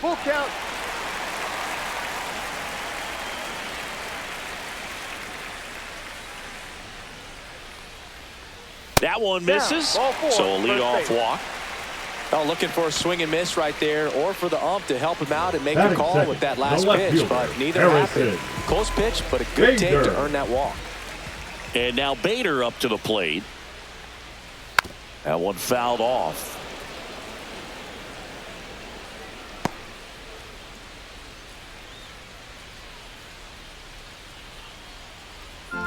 Full count. That one misses, so a leadoff walk. Oh, looking for a swing and miss right there, or for the ump to help him out and make a call with that last pitch, but neither happened. Close pitch, but a good take to earn that walk. And now Bader up to the plate. That one fouled off.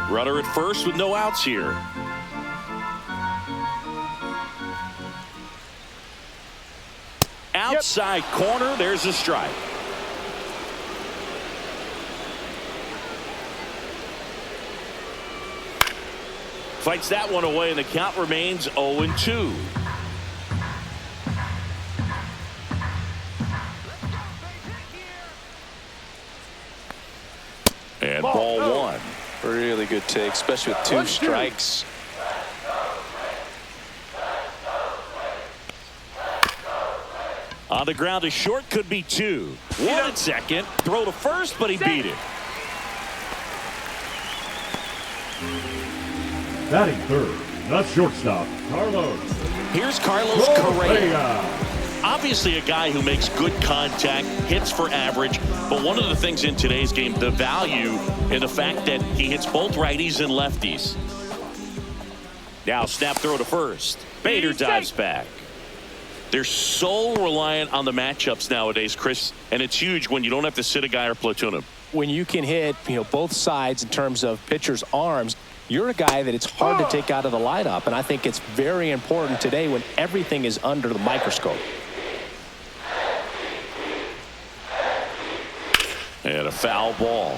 Runner at first with no outs here. Outside corner, there's a strike. Fights that one away, and the count remains 0-2. And ball one. Really good take, especially with two strikes. On the ground to short, could be two. One at second, throw to first, but he beat it. Batting third, the shortstop, Carlos. Here's Carlos Correa. Obviously a guy who makes good contact, hits for average, but one of the things in today's game, the value in the fact that he hits both righties and lefties. Now snap throw to first. Bader dives back. They're so reliant on the matchups nowadays, Chris, and it's huge when you don't have to sit a guy or platoon him. When you can hit, both sides in terms of pitchers' arms, you're a guy that it's hard to take out of the lineup, and I think it's very important today when everything is under the microscope. And a foul ball.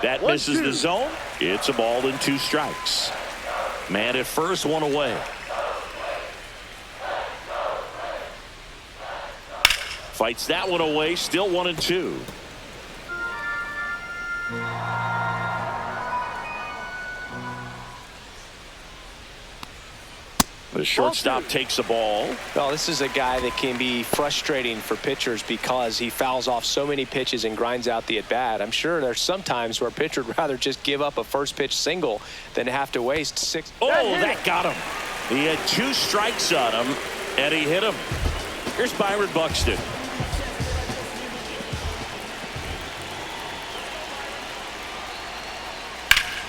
That misses the zone. It's a ball and two strikes. Man at first, one away. Fights that one away, still 1-2. The shortstop takes the ball. Well, this is a guy that can be frustrating for pitchers because he fouls off so many pitches and grinds out the at-bat. I'm sure there's some times where a pitcher would rather just give up a first pitch single than have to waste six. Oh, that got him. He had two strikes on him, and he hit him. Here's Byron Buxton.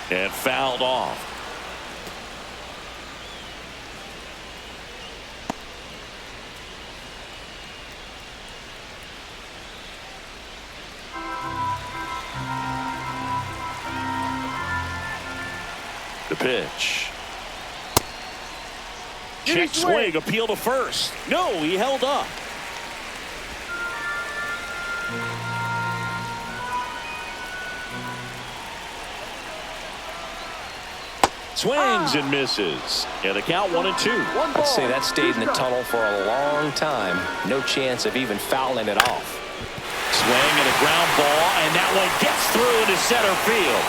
And fouled off. The pitch. Check swing, appeal to first. No, he held up. Swings and misses. And the count 1-2. I'd say that stayed in the tunnel for a long time. No chance of even fouling it off. Swing and a ground ball, and that one gets through into center field.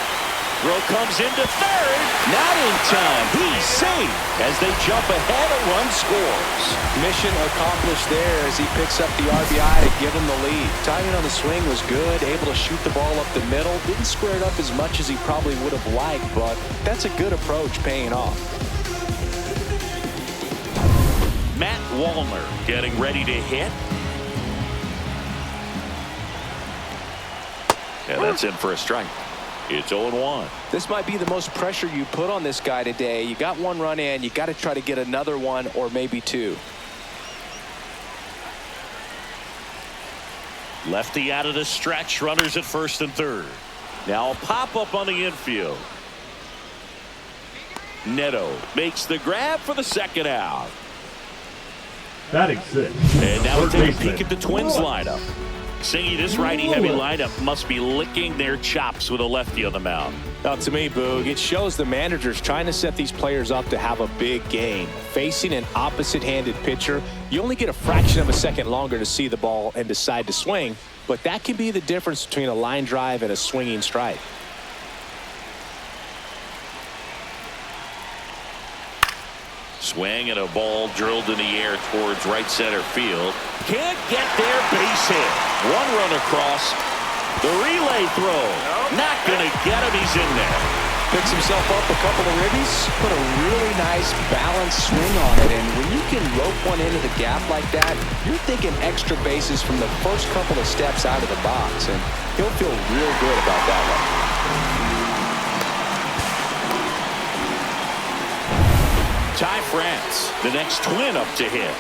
Throw comes into third. Not in time. He's safe as they jump ahead. A run scores. Mission accomplished there as he picks up the RBI to give him the lead. Timing on the swing was good. Able to shoot the ball up the middle. Didn't square it up as much as he probably would have liked, but that's a good approach paying off. Matt Wallner getting ready to hit. And that's in for a strike. It's 0-1. This might be the most pressure you put on this guy today. You got one run in. You got to try to get another one or maybe two. Lefty out of the stretch. Runners at first and third. Now a pop up on the infield. Neto makes the grab for the second out. Batting six. And now we take a peek at the Twins lineup. Singy, this righty-heavy lineup must be licking their chops with a lefty on the mound. Now, to me, Boog, it shows the managers trying to set these players up to have a big game. Facing an opposite-handed pitcher, you only get a fraction of a second longer to see the ball and decide to swing, but that can be the difference between a line drive and a swinging strike. Swing and a ball drilled in the air towards right center field. Can't get there, base hit. One run across. The relay throw. Not going to get him. He's in there. Picks himself up a couple of ribbies. Put a really nice balanced swing on it. And when you can rope one into the gap like that, you're thinking extra bases from the first couple of steps out of the box. And he'll feel real good about that one. Ty France, the next Twin up to hit.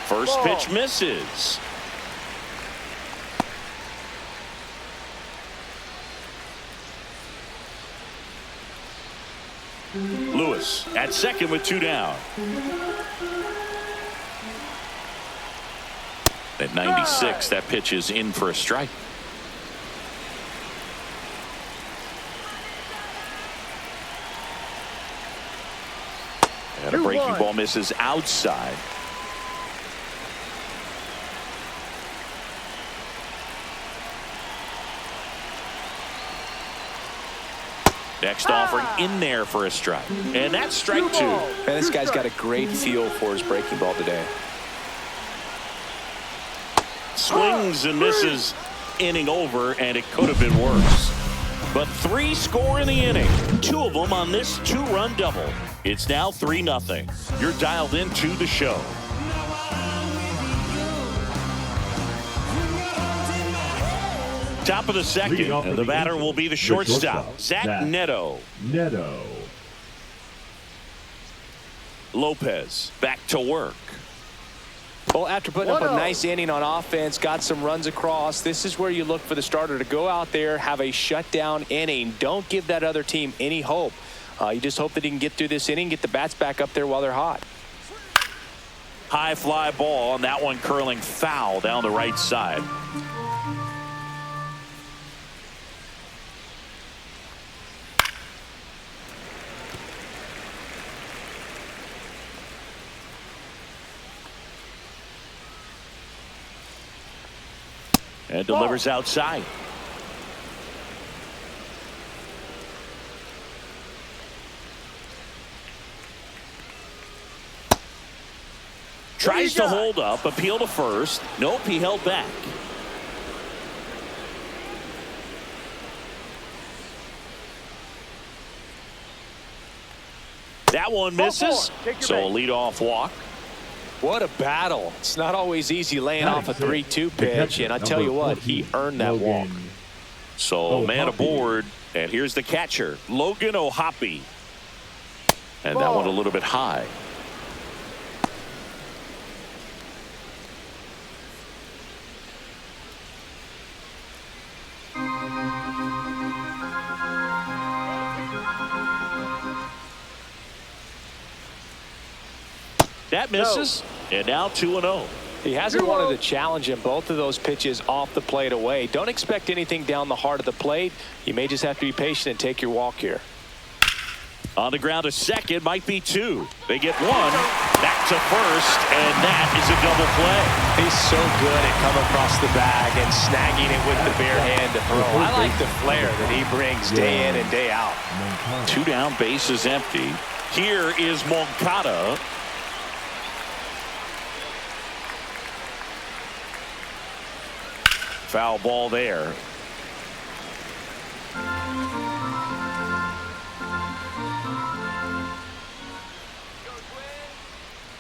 First pitch misses. Lewis at second with 2 down. At 96, that pitch is in for a strike. And a breaking ball misses outside. Next offering in there for a strike. And that's strike 2. Man, this guy's got a great feel for his breaking ball today. Swings and misses. Inning over, and it could have been worse. But 3 score in the inning. 2 of them on this 2-run double. It's now 3-0. You're dialed into the show. Top of the second, and the batter will be the shortstop, Zach Neto. Lopez back to work. Well, after putting up a nice inning on offense, got some runs across, this is where you look for the starter to go out there, have a shutdown inning. Don't give that other team any hope. You just hope that he can get through this inning, get the bats back up there while they're hot. High fly ball, and that one curling foul down the right side. And delivers outside. Tries to hold up, appeal to first. Nope, he held back. That one misses. So a leadoff walk. What a battle. It's not always easy laying off a 3-2 pitch, and I tell you what, he earned that walk. So man aboard, and here's the catcher, Logan O'Hoppe. And that one a little bit high. That misses, and now 2-0. He hasn't wanted to challenge him both of those pitches off the plate away. Don't expect anything down the heart of the plate. You may just have to be patient and take your walk here. On the ground to second, might be 2. They get 1. Back to first, and that is a double play. He's so good at coming across the bag and snagging it with the bare hand to throw. I like the flair that he brings day in and day out. 2 down, base is empty. Here is Moncada. Foul ball there.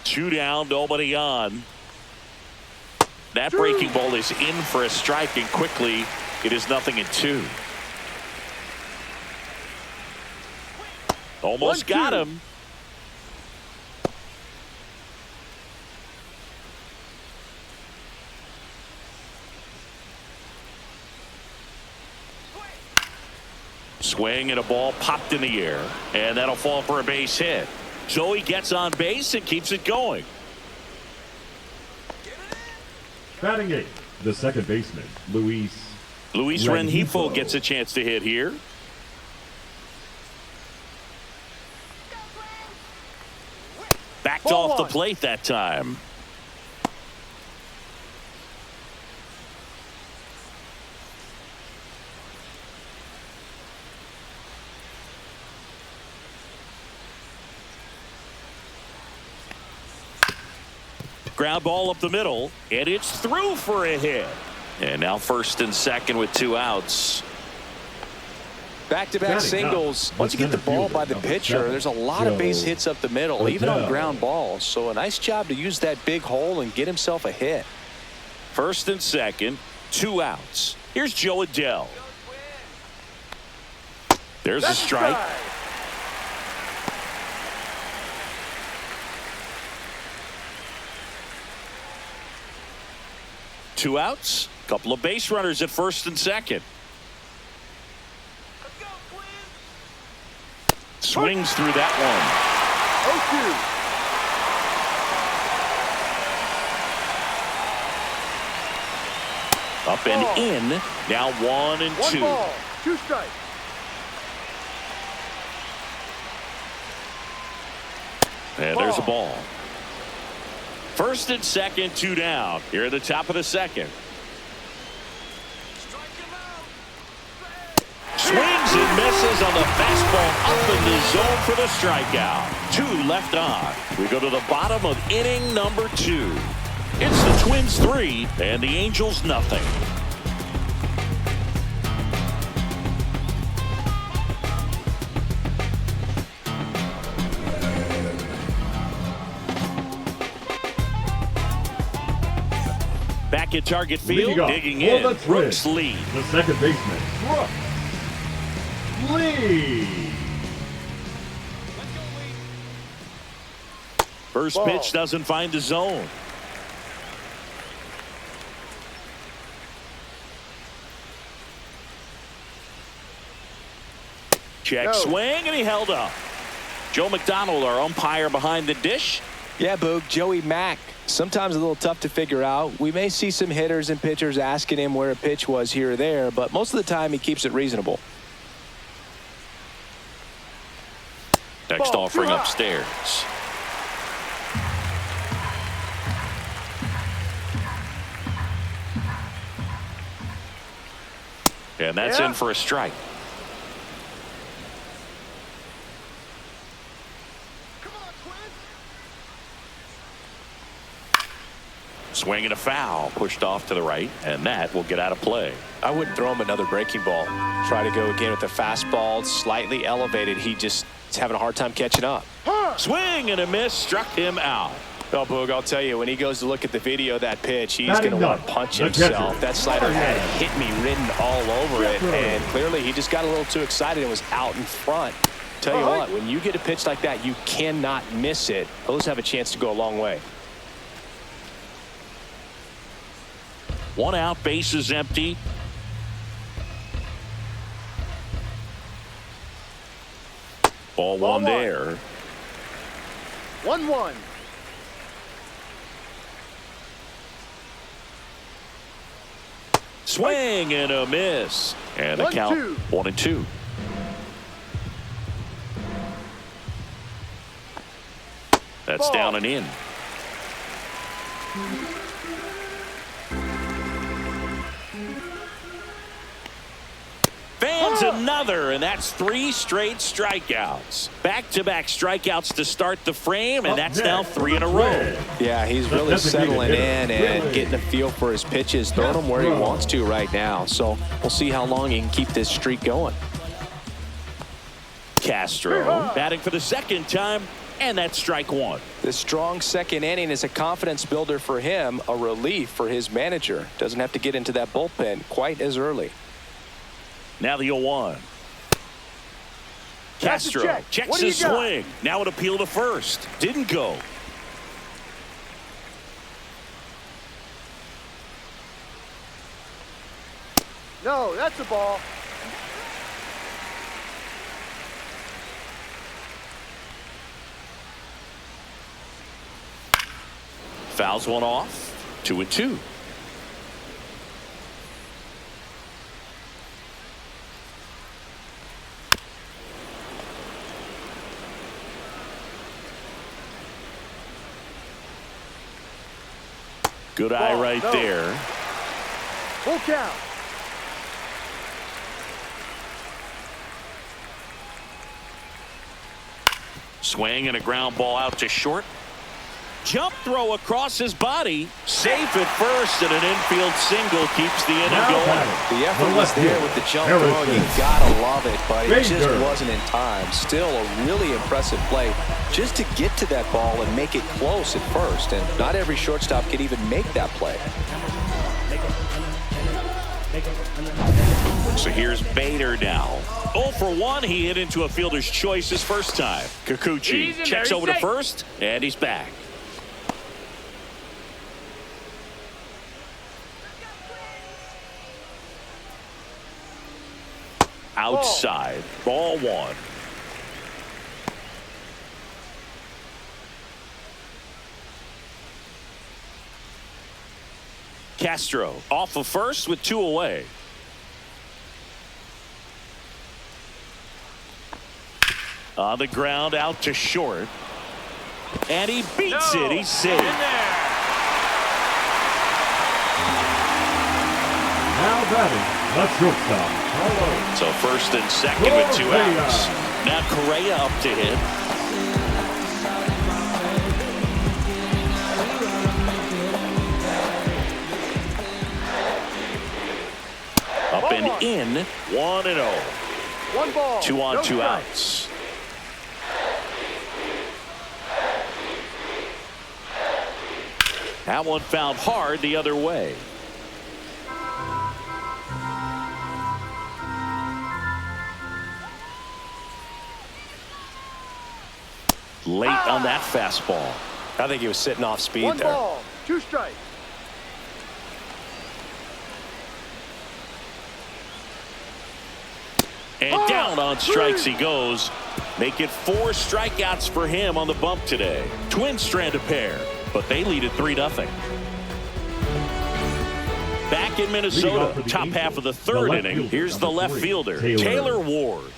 Two down, nobody on. That breaking ball is in for a strike, and quickly it is 0-2. Almost got him. Swing and a ball popped in the air, and that'll fall for a base hit. So he gets on base and keeps it going. Batting 8, the second baseman, Luis Rengifo gets a chance to hit here. Backed off the plate that time. Ground ball up the middle, and it's through for a hit. And now first and second with 2 outs. Back-to-back singles. Once you get the ball by the pitcher, there's a lot of base hits up the middle, even on ground balls. So a nice job to use that big hole and get himself a hit. First and second, 2 outs. Here's Joe Adell. There's a strike. 2 outs. Couple of base runners at first and second. Swings through that one. Up and in. Now 1 and 2. 1 ball, 2 strikes. And there's a ball. First and second, 2 down. Here at the top of the second. Swings and misses on the fastball up in the zone for the strikeout. 2 left on. We go to the bottom of inning number 2. It's the Twins 3 and the Angels nothing. Back at Target Field, digging in, Brooks Lee. The second baseman, Brooks Lee. First pitch doesn't find the zone. Check swing, and he held up. Joe McDonald, our umpire behind the dish. Yeah, Boog, Joey Mack. Sometimes a little tough to figure out. We may see some hitters and pitchers asking him where a pitch was here or there, but most of the time he keeps it reasonable. Next offering upstairs. And that's in for a strike. Swing and a foul, pushed off to the right, and that will get out of play. I wouldn't throw him another breaking ball. Try to go again with the fastball, slightly elevated. He just is having a hard time catching up. Swing and a miss, struck him out. Oh, Boog, I'll tell you, when he goes to look at the video of that pitch, he's going to want to punch himself. That slider had hit me written all over it, and clearly he just got a little too excited and was out in front. Tell you what, when you get a pitch like that, you cannot miss it. Those have a chance to go a long way. 1 out, bases empty. Ball one there. 1-1. Swing and a miss. And the count 1 and 2. That's down and in. Fans another, and that's 3 straight strikeouts. Back-to-back strikeouts to start the frame, and that's now 3 in a row. Yeah, he's really settling in and getting a feel for his pitches, throwing them where he wants to right now. So we'll see how long he can keep this streak going. Castro batting for the second time, and that's strike 1. This strong second inning is a confidence builder for him, a relief for his manager. Doesn't have to get into that bullpen quite as early. Now the 0-1. Castro checks his swing. Now an appeal to first. Didn't go. No, that's a ball. Fouls one off. 2 and 2. Good eye right there. Full count. Swing and a ground ball out to short. jump throw across his body. Safe at first, and an infield single keeps the inning going. The effort was there with the jump throw. You gotta love it, but it just wasn't in time. Still a really impressive play just to get to that ball and make it close at first. And not every shortstop can even make that play. So here's Bader now. 0 for 1. He hit into a fielder's choice his first time. Kikuchi checks over to first, and he's back. Outside. Ball 1. Castro off of first with 2 away. On the ground out to short. And he beats it. He's safe. Now batting, the shortstop. So first and second with 2 outs. Now Correa up to hit. Up and in. 1-0. 1 ball. 2 on, no 2 strike. outs. That one fouled hard the other way. Late on that fastball. I think he was sitting off speed 1 there. ball. 2 strikes. And down on strikes he goes. Make it 4 strikeouts for him on the bump today. Twins strand a pair, but they lead at 3-0. Back in Minnesota, top half of the 3rd inning. Here's the left fielder, Taylor Ward.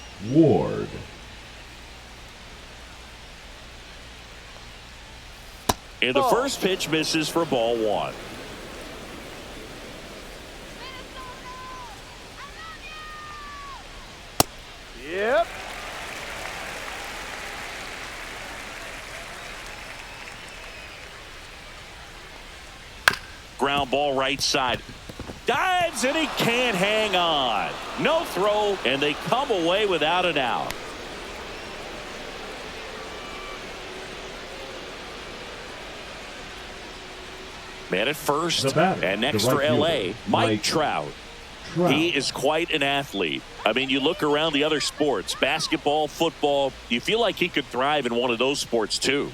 And the first pitch misses for ball 1. Yep. Ground ball right side. Dives and he can't hang on. No throw, and they come away without an out. Man at first, and next for L.A., Mike Trout. He is quite an athlete. I mean, you look around the other sports, basketball, football, you feel like he could thrive in one of those sports too.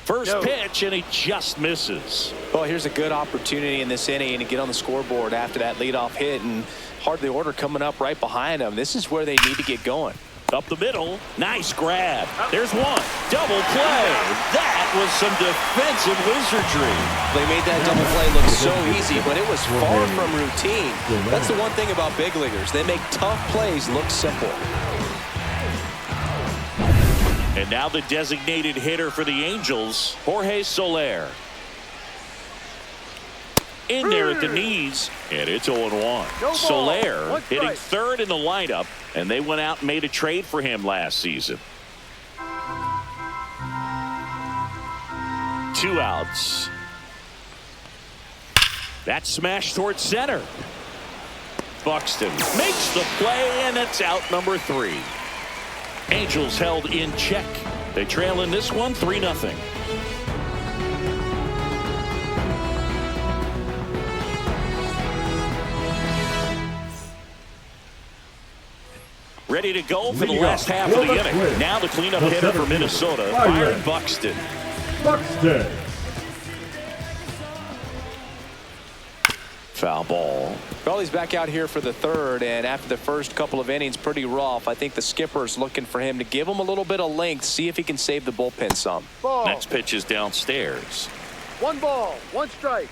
First pitch, and he just misses. Well, here's a good opportunity in this inning to get on the scoreboard after that leadoff hit, and hardly order coming up right behind him. This is where they need to get going. Up the middle. Nice grab. There's one. Double play. That was some defensive wizardry. They made that double play look so easy, but it was far from routine. That's the one thing about big leaguers. They make tough plays look simple. And now the designated hitter for the Angels, Jorge Soler. In there at the knees, and it's 0-1. Soler hitting 3rd in the lineup, and they went out and made a trade for him last season. 2 outs. That smash towards center. Buxton makes the play, and that's out number 3. Angels held in check. They trail in this one 3-0. Ready to go for the last half of the inning. Now the cleanup hitter for Minnesota, Byron Buxton. Foul ball. Well, he's back out here for the 3rd, and after the first couple of innings, pretty rough. I think the skipper's looking for him to give him a little bit of length, see if he can save the bullpen some. Next pitch is downstairs. 1 ball, 1 strike.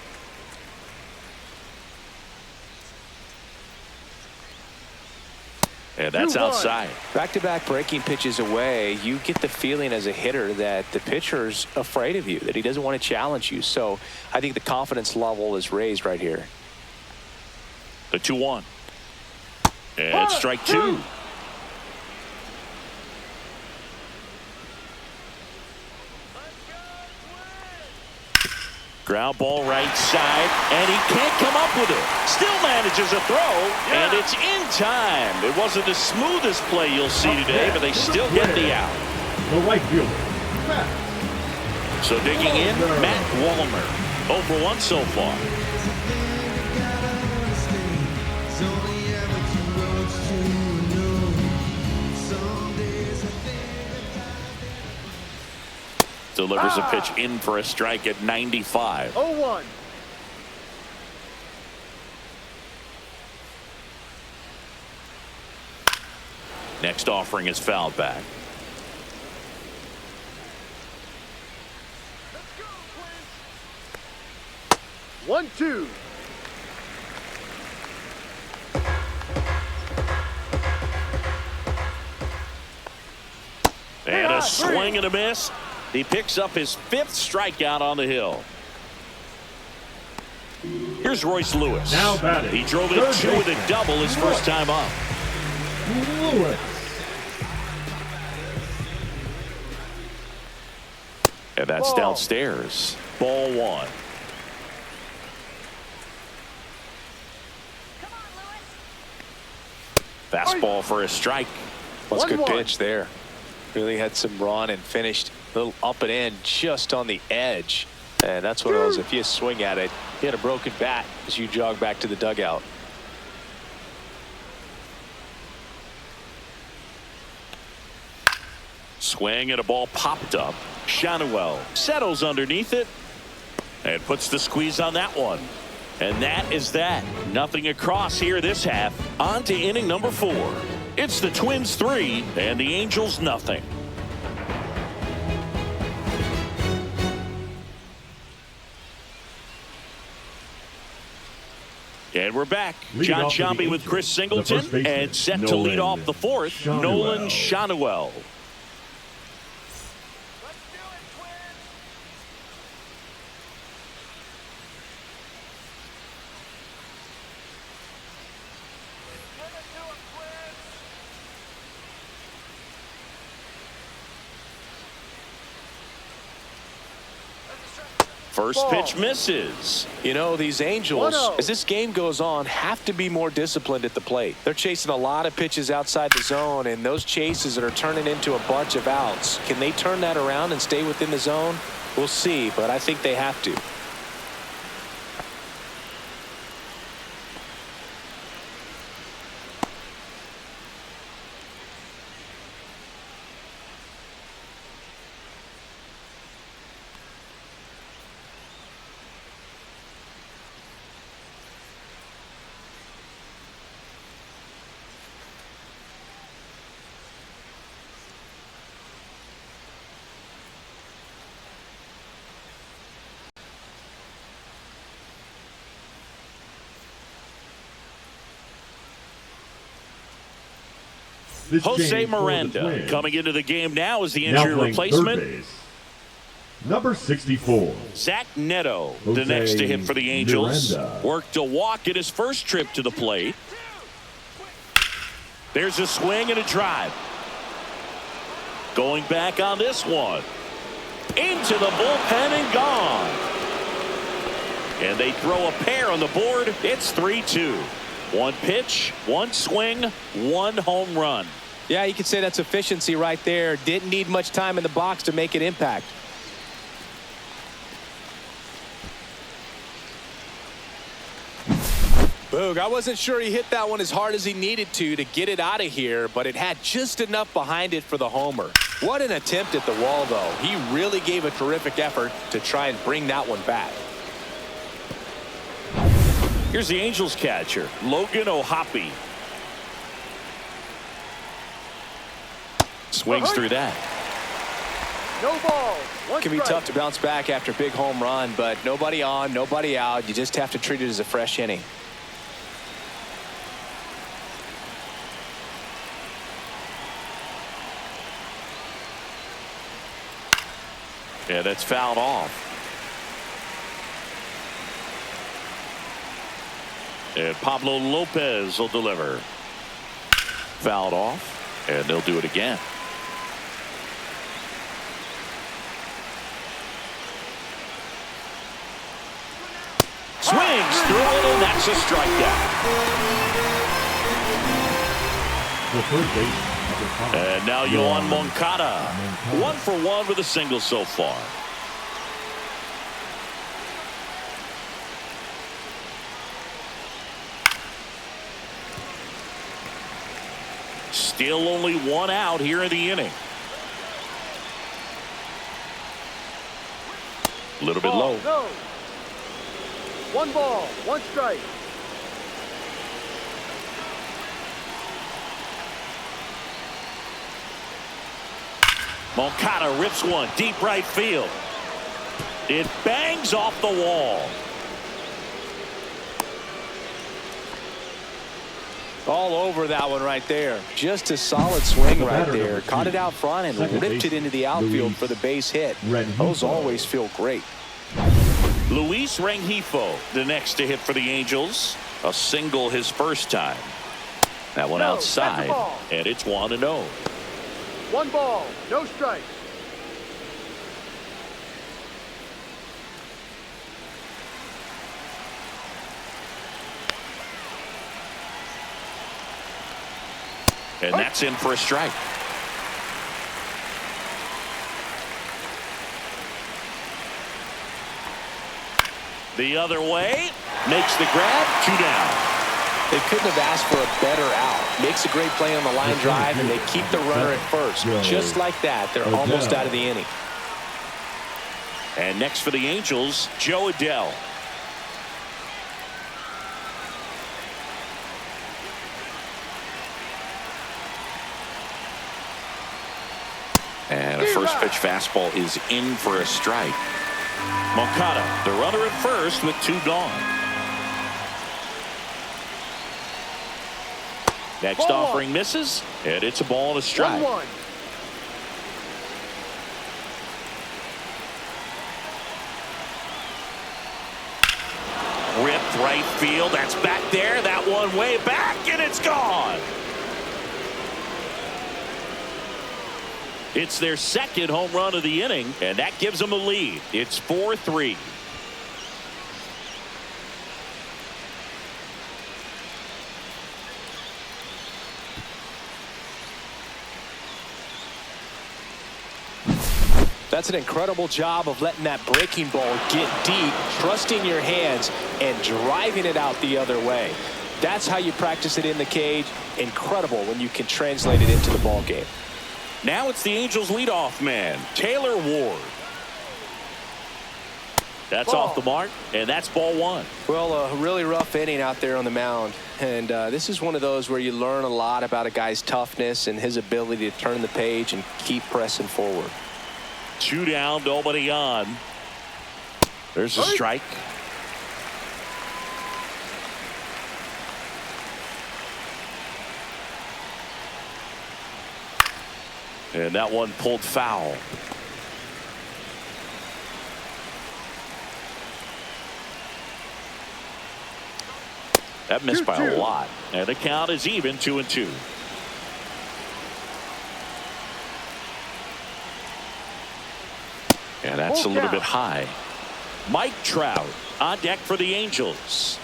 And that's outside. Back-to-back breaking pitches away, you get the feeling as a hitter that the pitcher's afraid of you, that he doesn't want to challenge you. So I think the confidence level is raised right here. The 2-1. And strike 2. Ground ball right side, and he can't come up with it. Still manages a throw, and it's in time. It wasn't the smoothest play you'll see today, but they still get the out. The right fielder, Matt. So digging in, Matt Wallner. 0 for 1 so far. Delivers a pitch in for a strike at 95. 0-1. Next offering is fouled back. Let's go, 1-2. And a swing and a miss. He picks up his 5th strikeout on the hill. Here's Royce Lewis. Now batting. He drove it 2 with a double his first time up. Lewis. And that's Ball. downstairs. Ball 1. Fastball for a strike. What's a good 1-1. pitch there. Really had some run and finished a little up and in just on the edge. And that's one of those, if you swing at it, you had a broken bat as you jog back to the dugout. Swing and a ball popped up. Shanuel settles underneath it and puts the squeeze on that one. And that is that. Nothing across here this half. On to inning number 4. It's the Twins 3 and the Angels nothing. And we're back. John Shambi with Chris Singleton and set to lead off the 4th, Nolan Shanuel. First pitch misses. You know, these Angels, 1-0. as this game goes on, have to be more disciplined at the plate. They're chasing a lot of pitches outside the zone, and those chases that are turning into a bunch of outs. Can they turn that around and stay within the zone? We'll see, but I think they have to. Jose Miranda coming into the game now as the injury replacement. Number 64. Zach Neto, the Jose next to hit for the Angels. Miranda. Worked a walk at his first trip to the plate. There's a swing and a drive. Going back on this one. Into the bullpen and gone. And they throw a pair on the board. It's 3-2. One pitch, one swing, one home run. Yeah, you could say that's efficiency right there. Didn't need much time in the box to make an impact. Boog, I wasn't sure he hit that one as hard as he needed to get it out of here, but it had just enough behind it for the homer. What an attempt at the wall, though. He really gave a terrific effort to try and bring that one back. Here's the Angels catcher, Logan O'Hoppe. Swings through that. No ball. One It can be strike. tough to bounce back after a big home run, but nobody on, nobody out. You just have to treat it as a fresh inning. Yeah, that's fouled off. And Pablo Lopez will deliver. Fouled off, and they'll do it again. Swings through it, and that's a strikeout. The third baseman, number 5. And now Yoan Moncada. 1 for 1 with a single so far. Still only 1 out here in the inning. A little bit low. No. 1 ball, 1 strike. Moncada rips one deep right field. It bangs off the wall. All over that one right there. Just a solid swing right there. Caught it out front and ripped it into the outfield for the base hit. Those always feel great. Luis Rengifo, the next to hit for the Angels. A single his first time. That one outside, and it's 1-0. 1 ball, no strikes. And that's in for a strike. The other way, makes the grab, 2 down. They couldn't have asked for a better out. Makes a great play on the line drive, and they keep the runner at first. Just like that, they're almost out of the inning. And next for the Angels, Joe Adell. And a first pitch fastball is in for a strike. Moncada, the runner at first with 2 gone. Next offering misses, and it's a ball and a strike. 1-1. Ripped right field. That's back there. That one way back, and it's gone. It's their second home run of the inning, and that gives them a lead. It's 4-3. That's an incredible job of letting that breaking ball get deep, trusting your hands, and driving it out the other way. That's how you practice it in the cage. Incredible when you can translate it into the ball game. Now it's the Angels leadoff man, Taylor Ward. That's off the mark, and that's ball 1. Well, a really rough inning out there on the mound. And this is one of those where you learn a lot about a guy's toughness and his ability to turn the page and keep pressing forward. 2 down, nobody on. There's a strike. And that one pulled foul. That missed by a lot. And the count is even, 2-2. And that's a little bit high. Mike Trout on deck for the Angels.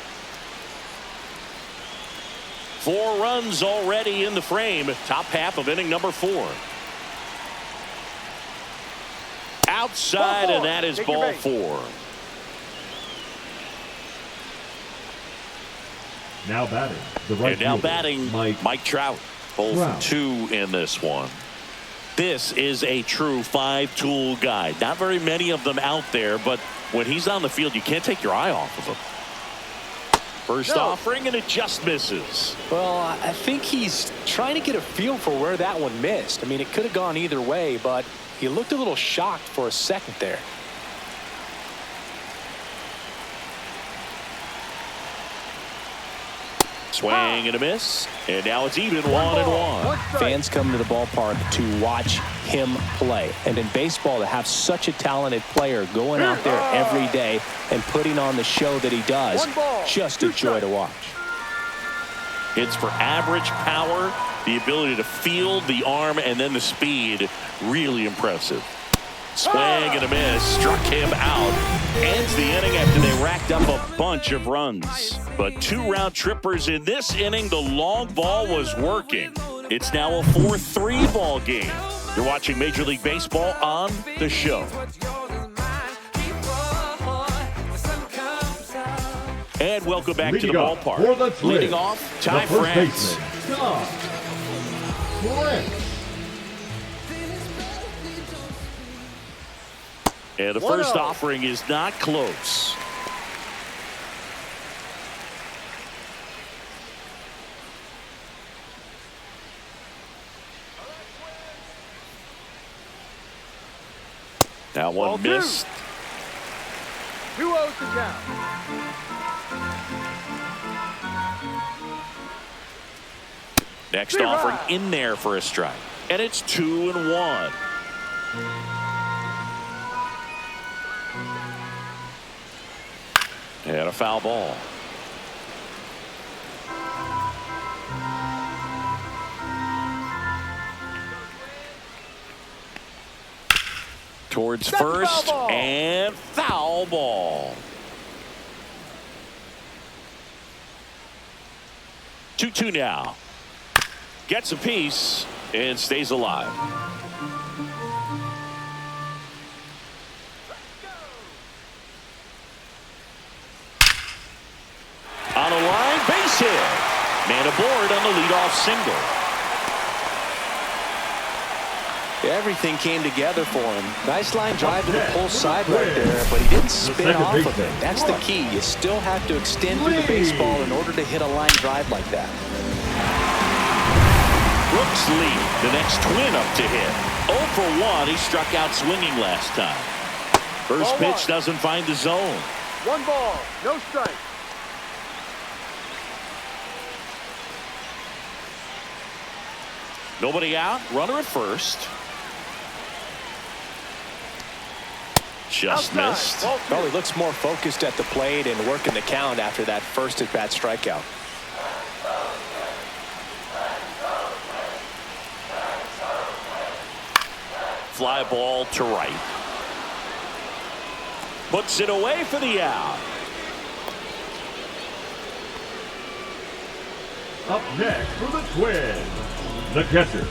4 runs already in the frame. Top half of inning number 4. Outside, and that is ball 4. Now batting, the right And now fielder, batting, Mike Trout. 0 for 2 in this one. This is a true 5-tool guy. Not very many of them out there, but when he's on the field, you can't take your eye off of him. First offering, and it just misses. Well, I think he's trying to get a feel for where that one missed. I mean, it could have gone either way, but he looked a little shocked for a second there. Swing and a miss, and now it's even 1-1. Fans come to the ballpark to watch him play, and in baseball to have such a talented player going out there every day and putting on the show that he does, just a joy to watch. It's for average power, the ability to field, the arm, and then the speed. Really impressive. Swing and a miss, struck him out. Ends the inning after they racked up a bunch of runs. But 2 round trippers in this inning. The long ball was working. It's now a 4-3 ball game. You're watching Major League Baseball on The Show. And welcome back to the ballpark. Leading off, Ty France. And the first offering is not close. That one missed. 2-0 to count. Next offering in there for a strike. And it's 2-1. And a foul ball. Towards first and foul ball. 2-2 now. Gets a piece and stays alive. On a line, base hit. Man aboard on the leadoff single. Everything came together for him. Nice line drive to the pull side right there, but he didn't spin off of it. That's the key. You still have to extend through the baseball in order to hit a line drive like that. Brooks lead the next Twin up to hit. 0 for 1. He struck out swinging last time. First pitch doesn't find the zone. 1 ball, no strike. Nobody out. Runner at first. Just missed. Well, he looks more focused at the plate and working the count after that first at-bat strikeout. Fly ball to right. Puts it away for the out. Up next for the Twins, the catcher,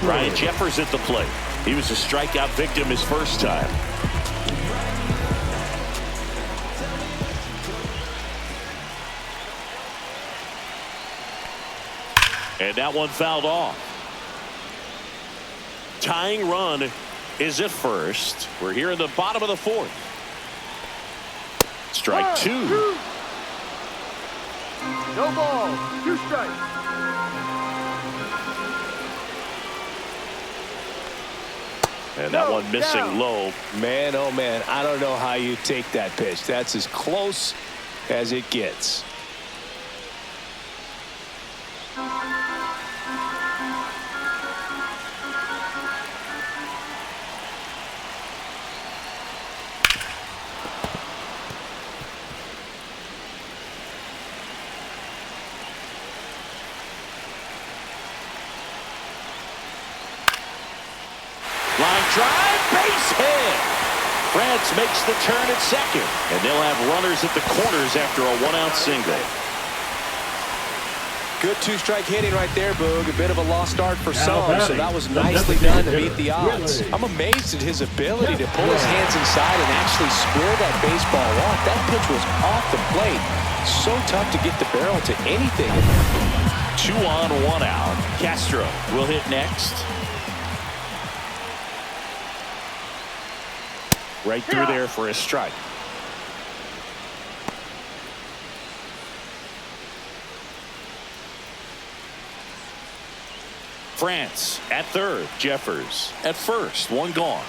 Ryan Jeffers at the plate. He was a strikeout victim his first time. And that one fouled off. Tying run is at first. We're here in the bottom of the 4th. Strike 2. No ball, 2 strikes. And that one missing low. Man, oh man, I don't know how you take that pitch. That's as close as it gets. Line drive, base hit. France makes the turn at second, and they'll have runners at the corners after a 1-out single. Good 2-strike hitting right there, Boog. A bit of a lost start for some, so that was nicely done to beat the odds. I'm amazed at his ability to pull his hands inside and actually square that baseball off. That pitch was off the plate. So tough to get the barrel to anything. 2 on, 1 out. Castro will hit next. Right through there for a strike. France at third. Jeffers at first. 1 gone.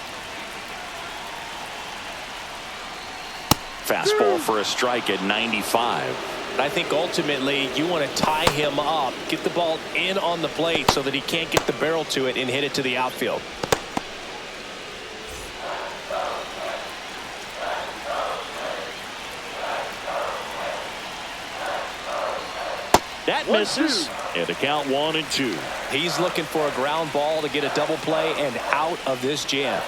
Fastball for a strike at 95. I think ultimately you want to tie him up, get the ball in on the plate so that he can't get the barrel to it and hit it to the outfield. That misses, and the count 1-2. He's looking for a ground ball to get a double play and out of this jam.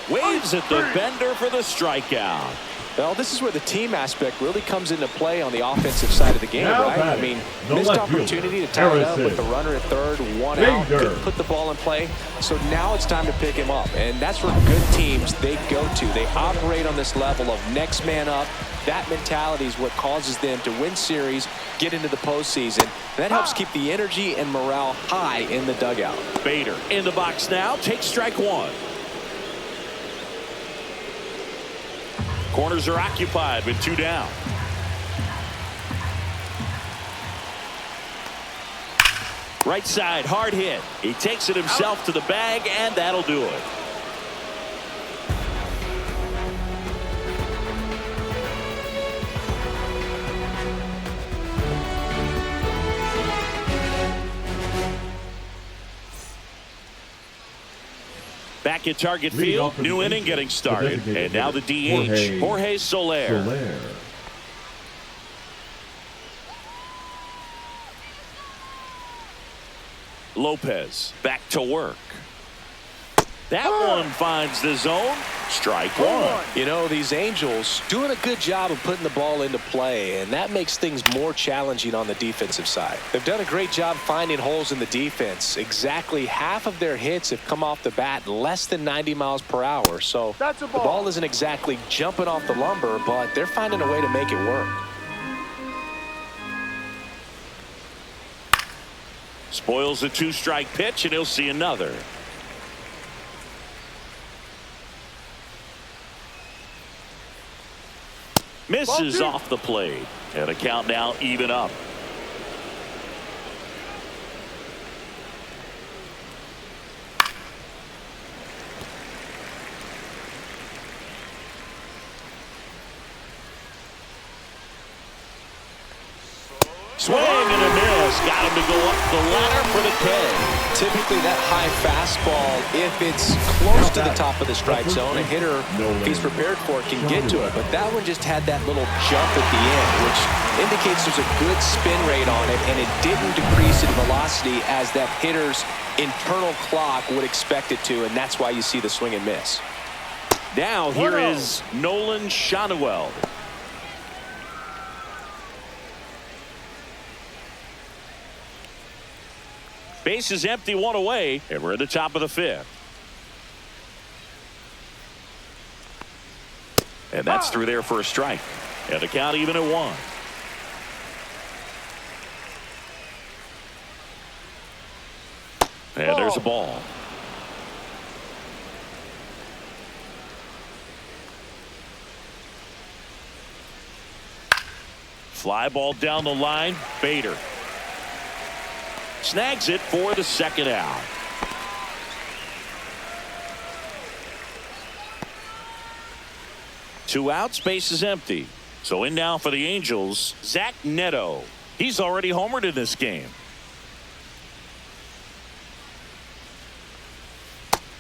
Waves at the bender for the strikeout. Well, this is where the team aspect really comes into play on the offensive side of the game, Now right? I mean, missed opportunity to tie it up with the runner at third, one out, couldn't put the ball in play. So now it's time to pick him up, and that's where good teams, they go to. They operate on this level of next man up. That mentality is what causes them to win series, get into the postseason. That helps keep the energy and morale high in the dugout. Bader in the box now, takes strike one. Corners are occupied with 2 down. Right side, hard hit. He takes it himself to the bag, and that'll do it. Back at target field, new inning getting started. And now the DH, Jorge Soler. Lopez back to work. That one finds the zone. Strike one. You know, these Angels doing a good job of putting the ball into play, and that makes things more challenging on the defensive side. They've done a great job finding holes in the defense. Exactly half of their hits have come off the bat less than 90 miles per hour. So the ball isn't exactly jumping off the lumber, but they're finding a way to make it work. Spoils a 2-strike pitch, and he'll see another. Misses off the plate. And a count now even up. Swing and a miss. Got him to go up the ladder for the K. Typically that high fastball, if it's close to the top of the strike zone, a hitter, if he's prepared for it, can get to it. But that one just had that little jump at the end, which indicates there's a good spin rate on it, and it didn't decrease in velocity as that hitter's internal clock would expect it to, and that's why you see the swing and miss. Now here is Nolan Schanuel. Base is empty, 1 away, and we're at the top of the 5th. And that's through there for a strike. And the count even at 1. And there's a ball. Fly ball down the line. Bader snags it for the 2nd out. Two outs, base is empty. So in now for the Angels, Zach Neto. He's already homered in this game.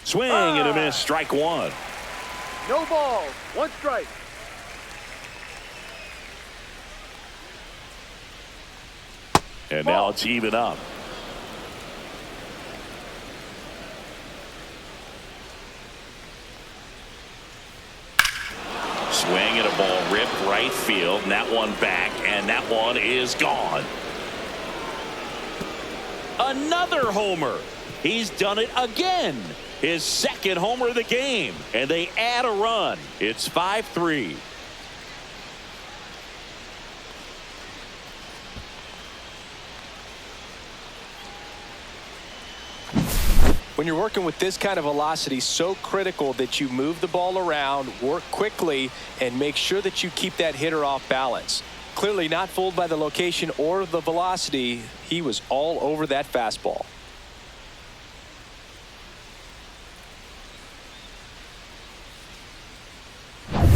Swing and a miss, strike one. No ball, 1 strike. And now it's even up. Swing and a ball ripped right field, and that one back, and that one is gone. Another homer. He's done it again. His 2nd homer of the game, and they add a run. It's 5-3. When you're working with this kind of velocity, so critical that you move the ball around, work quickly, and make sure that you keep that hitter off balance. Clearly not fooled by the location or the velocity. He was all over that fastball.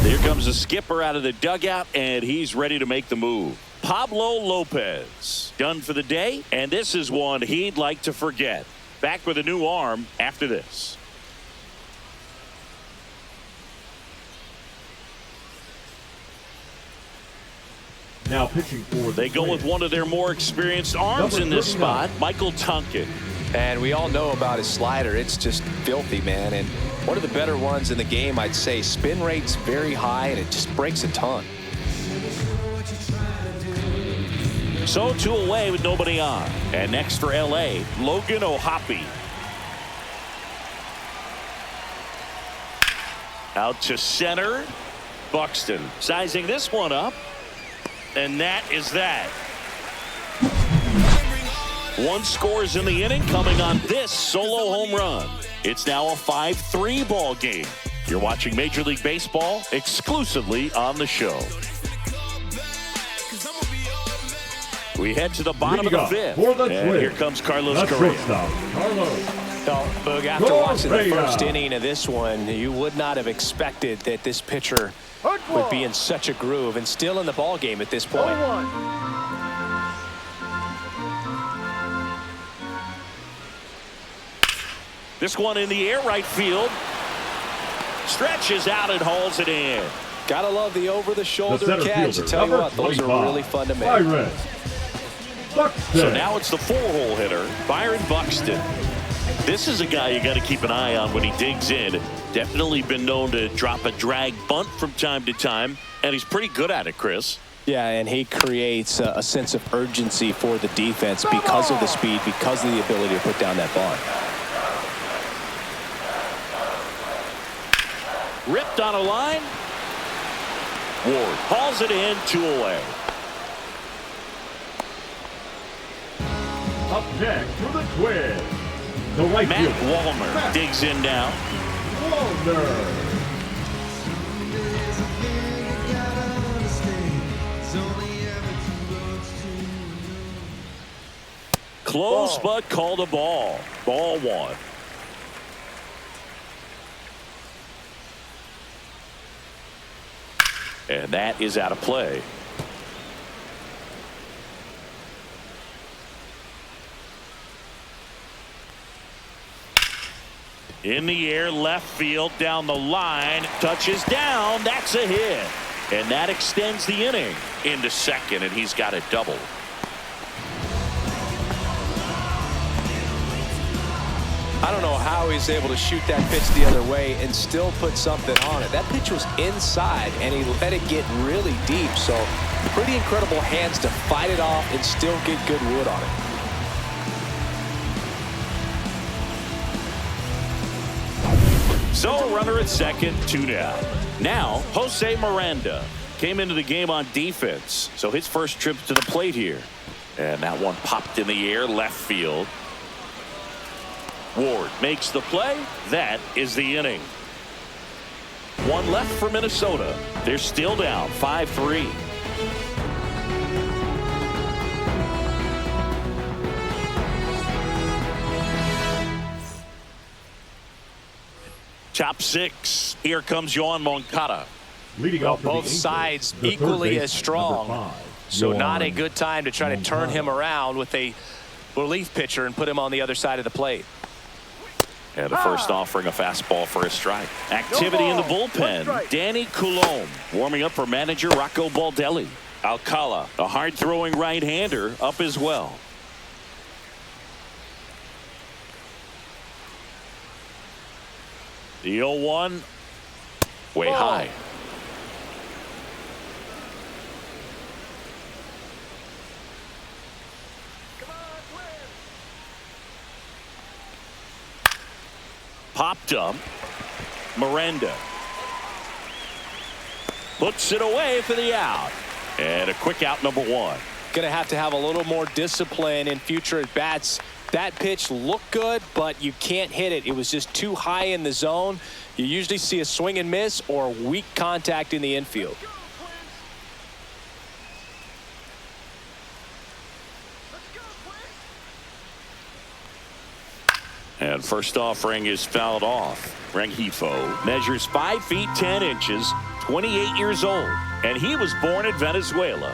Here comes the skipper out of the dugout, and he's ready to make the move. Pablo Lopez done for the day, and this is one he'd like to forget. Back with a new arm after this. Now pitching for They go with one of their more experienced arms in this spot, Michael Tonkin. And we all know about his slider. It's just filthy, man. And one of the better ones in the game, I'd say. Spin rate's very high, and it just breaks a ton. So 2 away with nobody on. And next for L.A., Logan O'Hoppe. Out to center. Buxton sizing this one up. And that is that. 1 scores in the inning coming on this solo home run. It's now a 5-3 ball game. You're watching Major League Baseball exclusively on the show. We head to the bottom of the 5th. And here comes Carlos Correa. Well, Boog, after watching the first inning of this one, you would not have expected that this pitcher would be in such a groove and still in the ball game at this point. This one in the air, right field. Stretches out and hauls it in. Gotta love the over-the-shoulder catch. I tell you what, those are really fun to make. So now it's the 4-hole hitter, Byron Buxton. This is a guy you got to keep an eye on when he digs in. Definitely been known to drop a drag bunt from time to time, and he's pretty good at it, Chris. Yeah, and he creates a sense of urgency for the defense because of the speed, because of the ability to put down that bunt. Ripped on a line. Ward hauls it in, 2 away. Up next for the Twins, the right Matt fielder, Wallner digs in now. Wallner. Close, but called a ball. Ball 1. And that is out of play. In the air, left field, down the line, touches down. That's a hit. And that extends the inning into second, and he's got a double. I don't know how he's able to shoot that pitch the other way and still put something on it. That pitch was inside, and he let it get really deep. So pretty incredible hands to fight it off and still get good wood on it. So runner at second, 2 down. Now, Jose Miranda came into the game on defense. So his first trip to the plate here. And that one popped in the air, left field. Ward makes the play. That is the inning. 1 left for Minnesota. They're still down 5-3. Top 6. Here comes Yoan Moncada. Leading off Both sides equally as strong. So not a good time to try to turn him around with a relief pitcher and put him on the other side of the plate. And the first offering a fastball for a strike. Activity in the bullpen. Danny Coulombe warming up for manager Rocco Baldelli. Alcala, a hard-throwing right-hander, up as well. The 0-1 way high. Popped up. Miranda puts it away for the out. And a quick out, number 1. Going to have a little more discipline in future at bats. That pitch looked good, but you can't hit it. It was just too high in the zone. You usually see a swing and miss or weak contact in the infield. And first offering is fouled off. Rengifo measures 5 feet 10 inches, 28 years old, and he was born in Venezuela.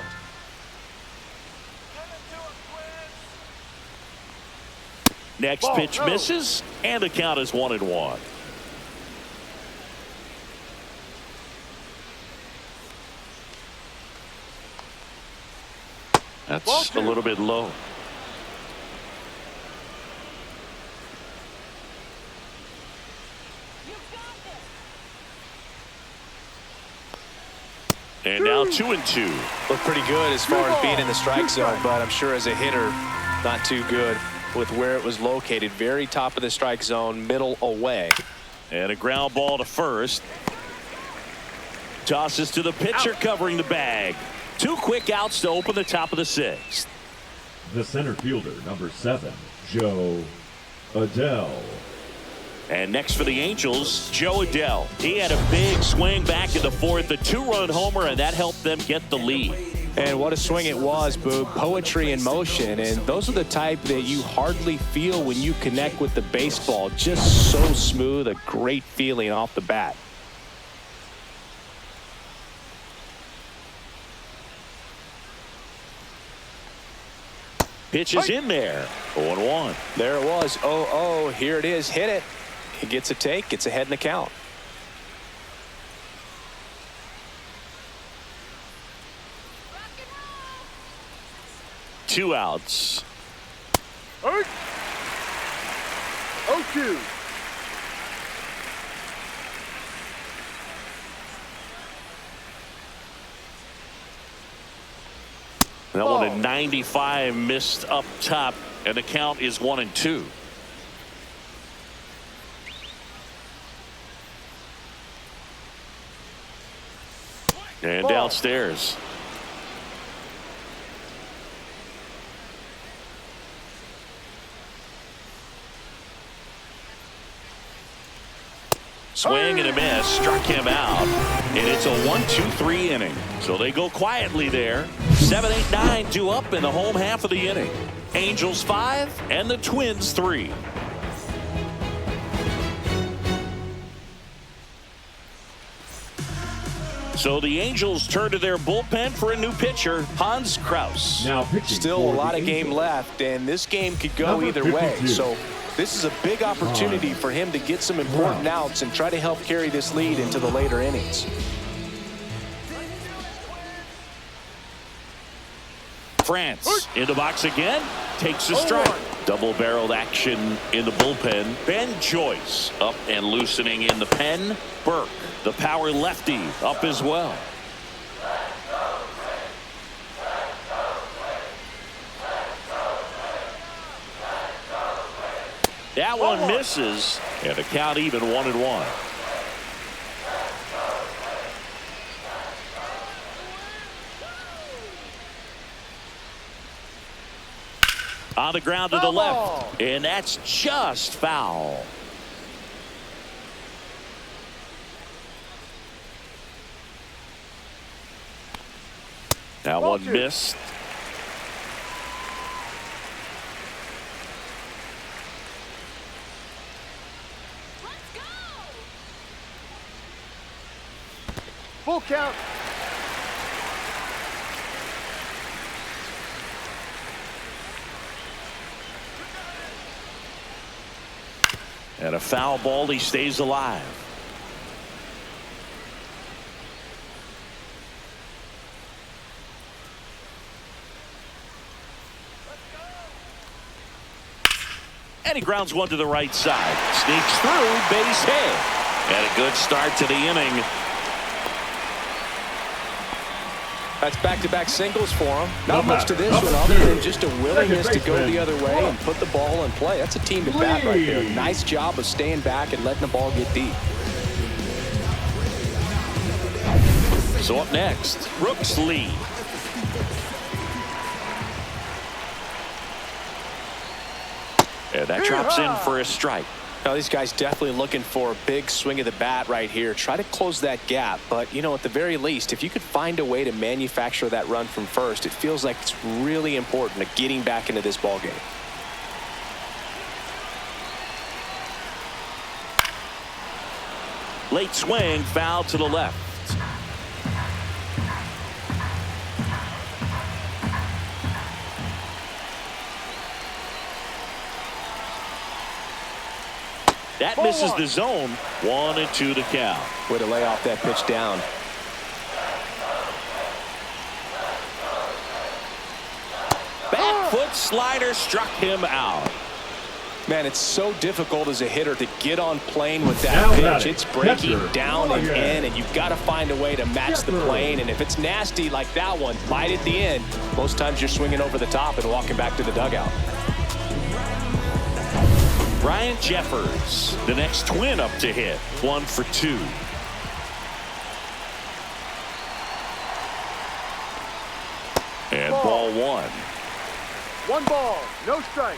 Next pitch misses, and the count is 1-1. That's a little bit low. And now 2-2. Looked pretty good as far as being in the strike zone, but I'm sure as a hitter, not too good with where it was located. Very top of the strike zone, middle away. And a ground ball to first. Tosses to the pitcher covering the bag. 2 quick outs to open the top of the 6th. The center fielder, number 7, Joe Adele. And next for the Angels, Joe Adele. He had a big swing back in the 4th, a 2-run homer, and that helped them get the lead. And what a swing it was, Boog. Poetry in motion. And those are the type that you hardly feel when you connect with the baseball. Just so smooth, a great feeling off the bat. Pitch is in there. 0-1. There it was. 0-0. Here it is. Hit it. He gets a take. Gets ahead in the count. Two outs. 0-2. That one at 95 missed up top, and the count is 1-2. And downstairs. Swing and a miss, struck him out, and it's a 1-2-3 inning. So they go quietly there. 7, 8, 9 due up in the home half of the inning. Angels 5 and the Twins 3. So the Angels turn to their bullpen for a new pitcher, Hans Kraus. Now pitching. Still a lot of game left, and this game could go either way. So this is a big opportunity for him to get some important outs and try to help carry this lead into the later innings. France in the box again, takes a strike. Double-barreled action in the bullpen. Ben Joyce up and loosening in the pen. Burke, the power lefty, up as well. That one misses, and the count even 1-1. On the ground to the left, and that's just foul. That one missed. Full count. And a foul ball, he stays alive. And he grounds one to the right side. Sneaks through, base hit. And a good start to the inning. That's back-to-back singles for him. Not much to this one other than just a willingness to go the other way and put the ball in play. That's a team at bat right there. Nice job of staying back and letting the ball get deep. So up next, Brooks Lee. And that drops in for a strike. Now, these guys definitely looking for a big swing of the bat right here. Try to close that gap. But, you know, at the very least, if you could find a way to manufacture that run from first, it feels like it's really important to getting back into this ball game. Late swing, foul to the left. That misses the zone. 1-2 to count. Way to lay off that pitch down. Back foot slider struck him out. Man, it's so difficult as a hitter to get on plane with that Now pitch. batting, It's breaking catcher, down and Ryan. in, and you've got to find a way to match the Catcher. plane. And if it's nasty like that one, light at the end, most times you're swinging over the top and walking back to the dugout. Ryan Jeffers, the next Twin up to hit. 1 for 2. And ball 1. 1 ball, no strike.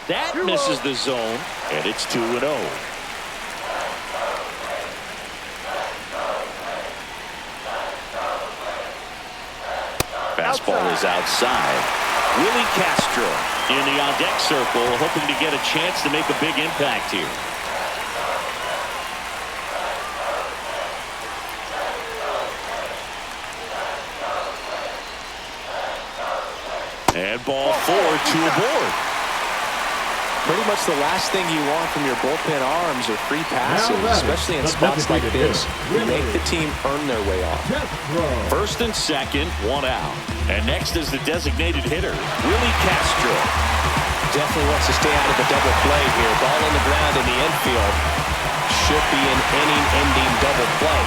That misses the zone, and it's 2-0. Fastball is outside. Willie Castro in the on-deck circle, hoping to get a chance to make a big impact here. And ball 4, 2 aboard. Pretty much the last thing you want from your bullpen arms are free passes, Now batting, especially in the spots like designated this. hitter, You make Willie the team earn their way off. Castro. First and second, 1 out. And next is the designated hitter, Willie Castro. Definitely wants to stay out of the double play here. Ball on the ground in the infield. Should be an inning-ending double play.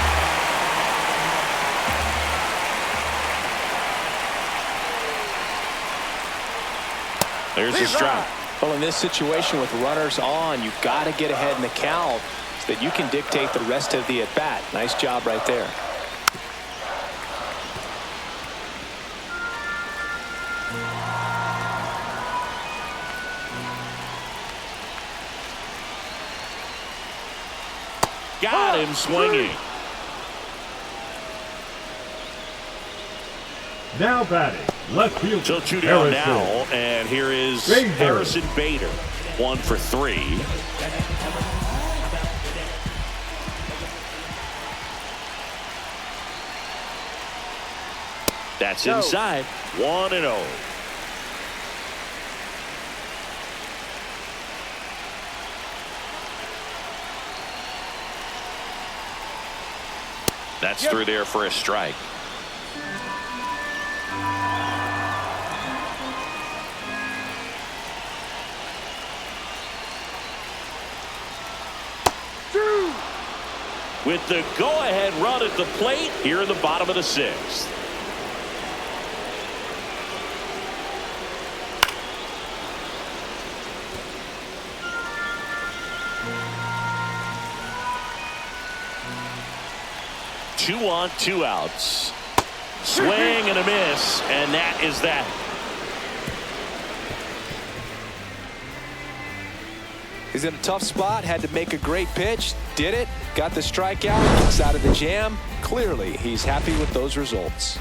There's a strike. Well, in this situation with runners on, you've got to get ahead in the count so that you can dictate the rest of the at-bat. Nice job right there. Got him swinging. Now batting, left fielder. So 2 down Harrison. now, and here is Bader. Harrison Bader. 1 for 3. That's No. inside. 1-0. That's through there for a strike. With the go-ahead run at the plate here in the bottom of the 6th. Two on, 2 outs. Swing and a miss, and that is that. He's in a tough spot, had to make a great pitch, did it, got the strikeout, gets out of the jam. Clearly, he's happy with those results.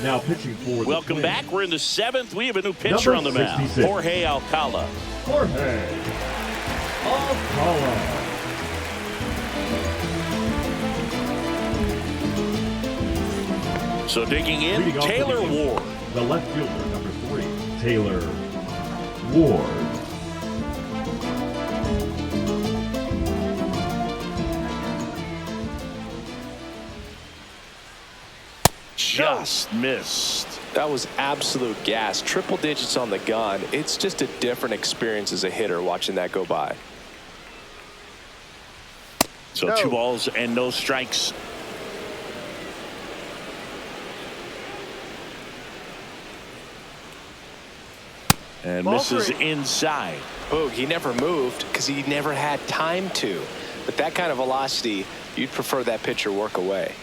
Now pitching for the Welcome Twins, back. We're in the 7th. We have a new pitcher Number on the mound. 66. Jorge Alcala. Jorge Alcala. So digging in, Leading off Taylor the inning, Ward. The left fielder, number 3, Taylor Ward. Just missed. That was absolute gas. Triple digits on the gun. It's just a different experience as a hitter watching that go by. So No. 2 balls and no strikes. And Ball misses 3. inside. Boog, he never moved because he never had time to. But that kind of velocity, you'd prefer that pitcher work away.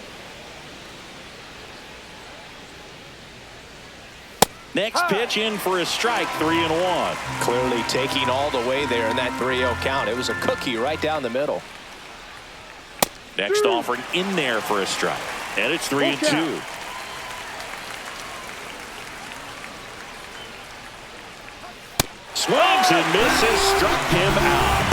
Next pitch in for a strike, 3-1. Clearly taking all the way there in that 3-0 count. It was a cookie right down the middle. Next offering in there for a strike. And it's 3-2. Swings and misses, struck him out.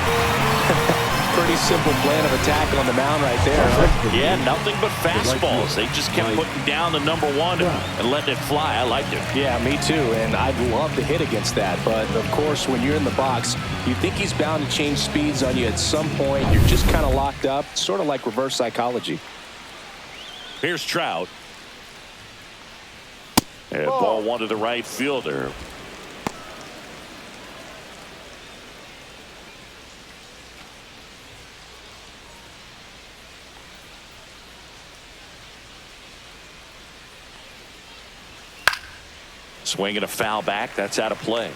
pretty simple plan of attack on the mound right there. Huh? Yeah, nothing but fastballs. They just kept putting down the number one and letting it fly. I liked it. Yeah, me too, and I'd love to hit against that. But, of course, when you're in the box, you think he's bound to change speeds on you at some point. You're just kind of locked up, sort of like reverse psychology. Here's Trout. And ball one to the right fielder. Swinging a foul back. That's out of play.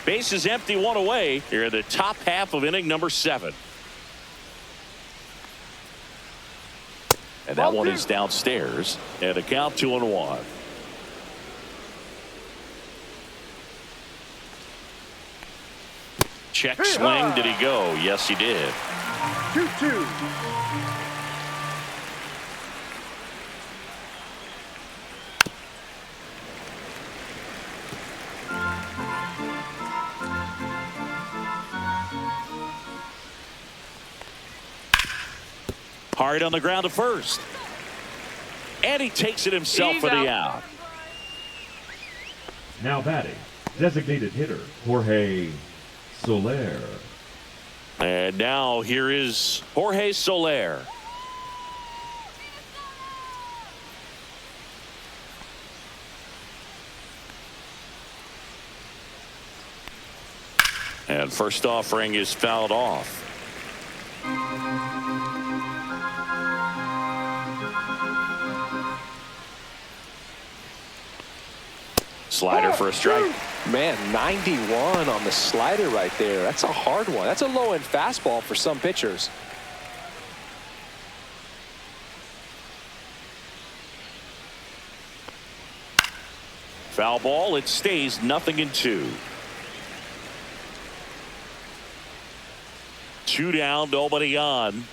Base is empty, one away here in the top half of inning number 7. And that one is downstairs. And a count 2-1. Check swing. Did he go? Yes, he did. 2-2. Hard on the ground to first. And he takes it himself for the out. Now batting, designated hitter Jorge Soler. And now here is Jorge Soler. And first offering is fouled off. Slider for a strike. Man, 91 on the slider right there. That's a hard one. That's a low-end fastball for some pitchers. Foul ball. It stays 0-2. 2 down, nobody on.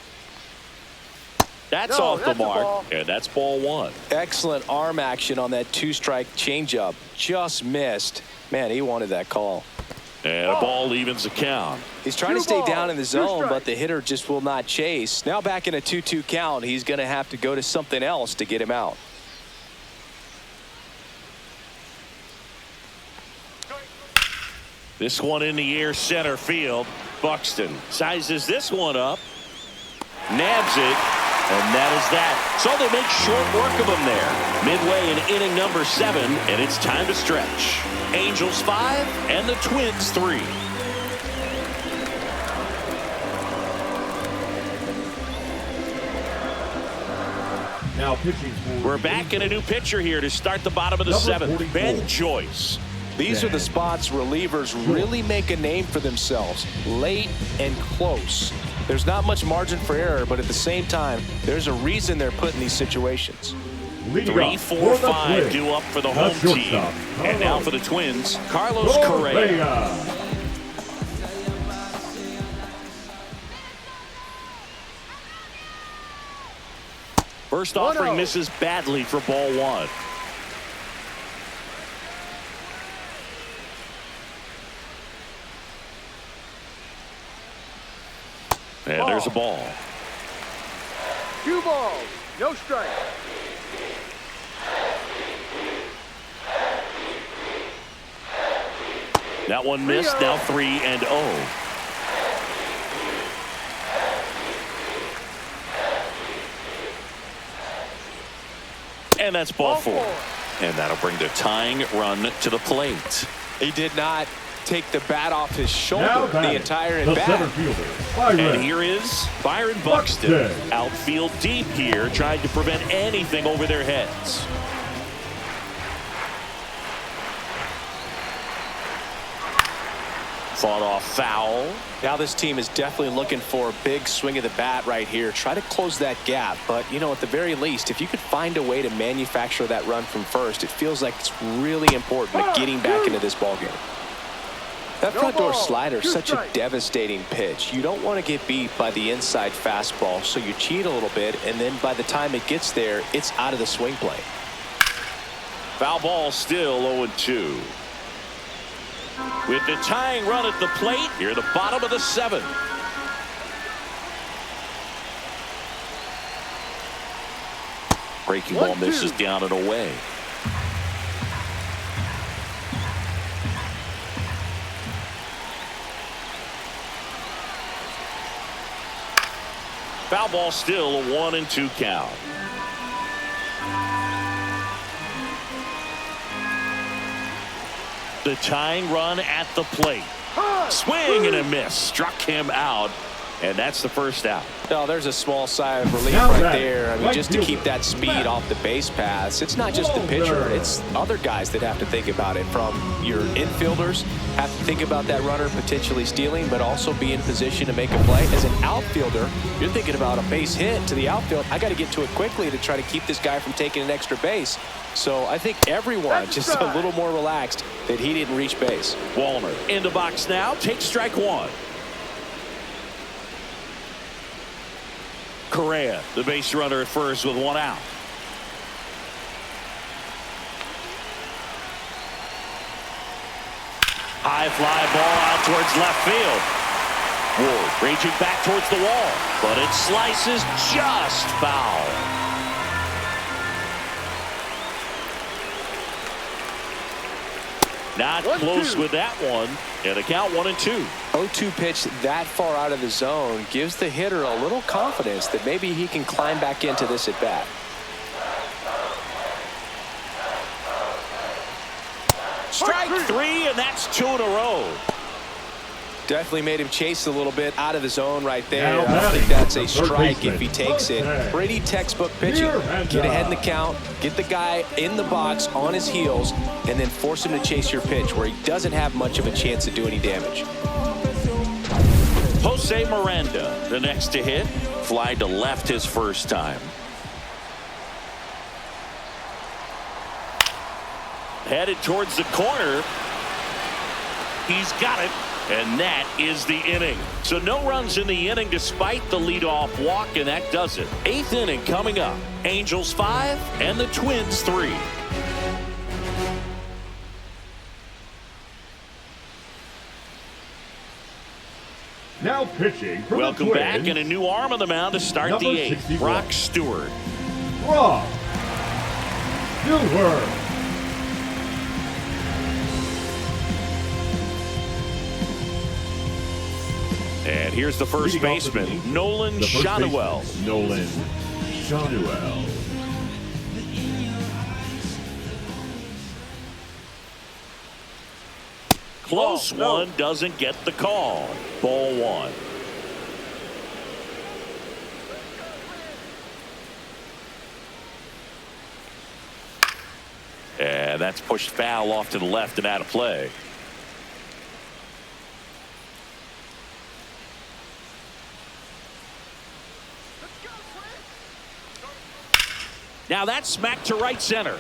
That's off the mark, and that's ball 1. Excellent arm action on that 2-strike changeup. Just missed. Man, he wanted that call. And a ball evens the count. He's trying to stay down in the zone, but the hitter just will not chase. Now back in a 2-2 count, he's going to have to go to something else to get him out. This one in the air, center field. Buxton sizes this one up. Nabs it. And that is that. So they make short work of him there. Midway in inning number 7, and it's time to stretch. Angels 5 and the Twins 3. Now pitching for We're back in a new pitcher here to start the bottom of the 7th. Ben Joyce. These are the spots relievers really make a name for themselves. Late and close. There's not much margin for error, but at the same time, there's a reason they're put in these situations. 3, 4, 5 due up for the home team. And now for the Twins, Carlos Correa. First offering misses badly for ball 1. And there's a ball. 2 balls, no strike. That one missed. Now 3-0. And that's ball 4. And that'll bring the tying run to the plate. He did not take the bat off his shoulder the entire at bat. And here is Byron Buxton. Outfield deep here, trying to prevent anything over their heads. Fought off foul. Now this team is definitely looking for a big swing of the bat right here. Try to close that gap. But, you know, at the very least, if you could find a way to manufacture that run from first, it feels like it's really important to getting back into this ballgame. That front door slider is such a devastating pitch. You don't want to get beat by the inside fastball, so you cheat a little bit, and then by the time it gets there, it's out of the swing plane. Foul ball still 0-2. With the tying run at the plate, here at the bottom of the 7th. Breaking ball 1-2. misses down and away. Foul ball, still a 1-2 count. The tying run at the plate. Swing and a miss. Struck him out. And that's the first out. Oh, there's a small sigh of relief Now right that, there. I mean, right just to fielder, keep that speed back. off the base paths. It's not just the pitcher. It's other guys that have to think about it. From your infielders, have to think about that runner potentially stealing, but also be in position to make a play. As an outfielder, you're thinking about a base hit to the outfield. I got to get to it quickly to try to keep this guy from taking an extra base. So I think everyone just a little more relaxed that he didn't reach base. Wallner in the box now. Takes strike one. Correa, the base runner at first with one out. High fly ball out towards left field. Ward raging back towards the wall, but it slices just foul. Not close with that one. And a count 1-2. 0-2 pitch that far out of the zone gives the hitter a little confidence that maybe he can climb back into this at bat. Strike three, and that's 2 in a row. Definitely made him chase a little bit out of the zone right there. Now I don't batting, think that's a the third strike baseman. if he takes it. Okay. Pretty textbook pitching. Here and Get ahead in the now. count, get the guy in the box on his heels, and then force him to chase your pitch where he doesn't have much of a chance to do any damage. Jose Miranda, the next to hit. Fly to left his first time. Headed towards the corner. He's got it, and that is the inning. So no runs in the inning despite the leadoff walk, and that does it. 8th inning coming up. Angels 5 and the Twins 3. Now pitching for Welcome the back, Twins, and a new arm on the mound to start Number the 8th. 61. Brock Stewart. Brock Stewart. And here's the first Leading off the baseman, Angels, Nolan the first Shotwell. baseman, Nolan Shotwell. Close one, doesn't get the call. Ball one. And that's pushed foul off to the left and out of play. Now that's smacked to right center.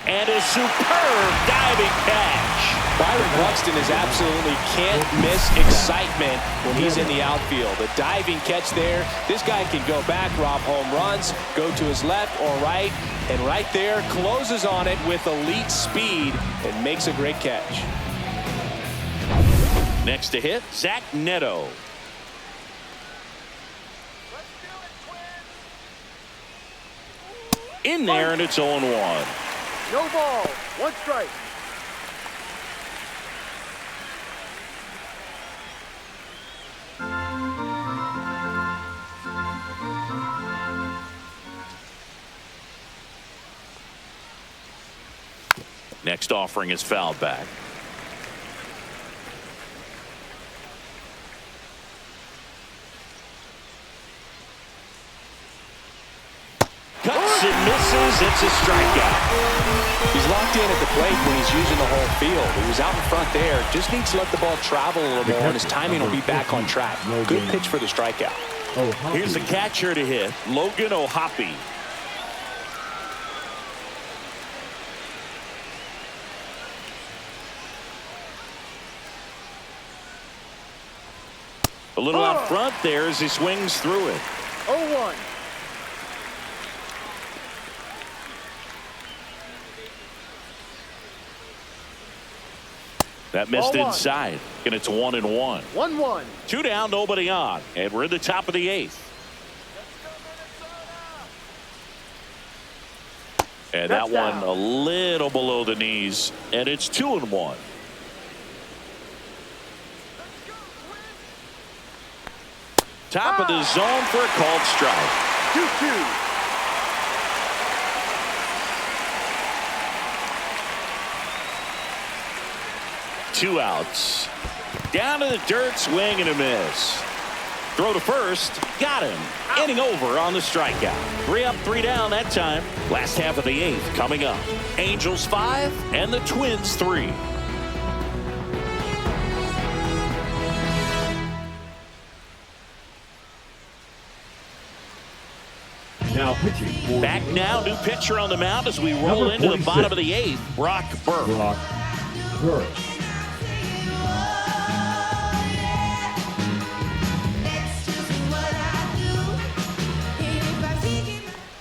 And a superb diving catch. Byron Buxton is absolutely can't miss excitement when he's in the outfield. A diving catch there. This guy can go back, rob home runs, go to his left or right, and right there closes on it with elite speed and makes a great catch. Next to hit, Zach Neto. In there, and it's 0-1. No ball. 1 strike. Next offering is fouled back. Cuts and misses. It's a strikeout. He's locked in at the plate when he's using the whole field. He was out in front there. Just needs to let the ball travel a little more, and his timing will be back on track. Good pitch for the strikeout. Here's the catcher to hit, Logan O'Hoppe. A little out front there as he swings through it. 0-1. That missed Ball one. inside, and it's 1-1. 1-1. 2 down, nobody on, and we're in the top of the 8th. And that one Touchdown. a little below the knees, and it's 2-1. Top of the zone for a called strike. 2-2. Two outs. Down to the dirt, swing and a miss. Throw to first, got him. Inning over on the strikeout. 3 up, 3 down that time. Last half of the 8th coming up. Angels 5 and the Twins 3. Now pitching for Back now, new pitcher on the mound as we roll Number into the 46. bottom of the 8th. Brock Burke. Brock Burke.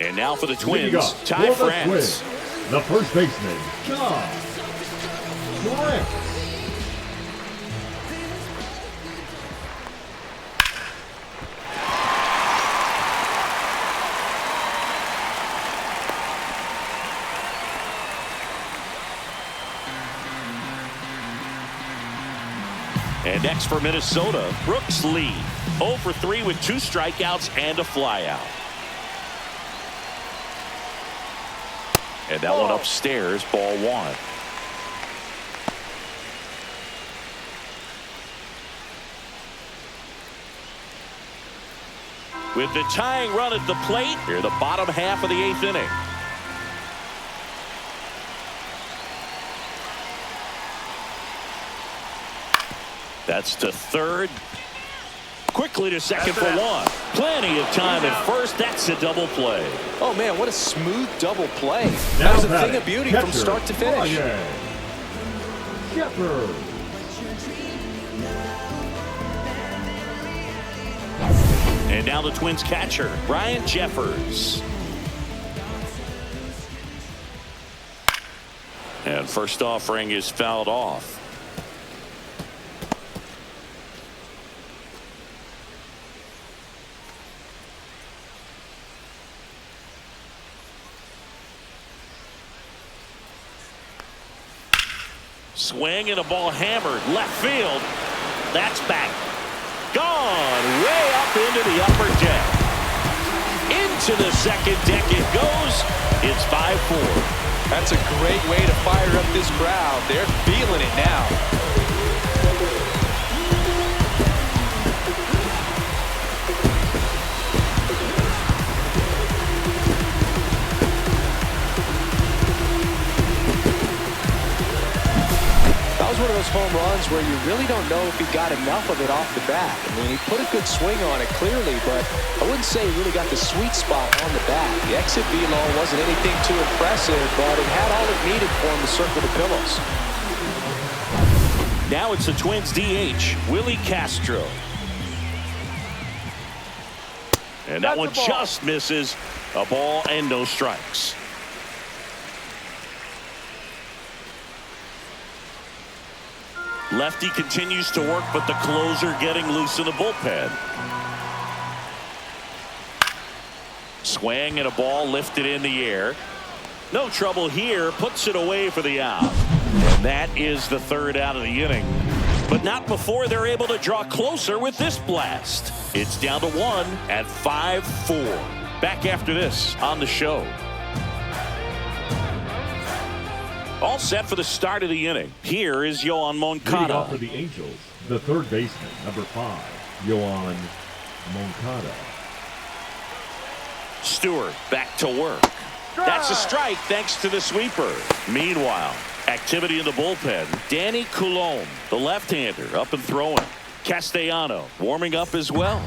And now for the Leading Twins, up Ty for the France. Twins, the first baseman, John France. And next for Minnesota, Brooks Lee. 0 for 3 with 2 strikeouts and a flyout. And that one upstairs, ball 1. With the tying run at the plate, here the bottom half of the 8th inning. That's to third. Quickly to second for 1. Plenty of time at first. That's a double play. Oh, man, what a smooth double play. That Now was a batting, thing of beauty from catcher, start to finish. Ryan Shepherd. And now the Twins catcher, Brian Jeffers. And first offering is fouled off. Swing and a ball hammered left field. That's back. Gone way up into the upper deck. Into the second deck it goes. It's 5-4. That's a great way to fire up this crowd. They're feeling it now. That was one of those home runs where you really don't know if he got enough of it off the bat. I mean, he put a good swing on it clearly, but I wouldn't say he really got the sweet spot on the bat. The exit velo wasn't anything too impressive, but it had all it needed for him to circle the pillows. Now it's the Twins DH, Willie Castro. And that one just misses. A ball and no strikes. Lefty continues to work, but the closer getting loose in the bullpen. Swing and a ball lifted in the air. No trouble here. Puts it away for the out. And that is the third out of the inning. But not before they're able to draw closer with this blast. It's down to 1 at 5-4. Back after this on the show. All set for the start of the inning. Here is Yoan Leading off Moncada. for the Angels, the third baseman, number 5, Yoan Moncada. Stewart back to work. That's a strike thanks to the sweeper. Meanwhile, activity in the bullpen. Danny Coulombe, the left-hander, up and throwing. Castellano warming up as well.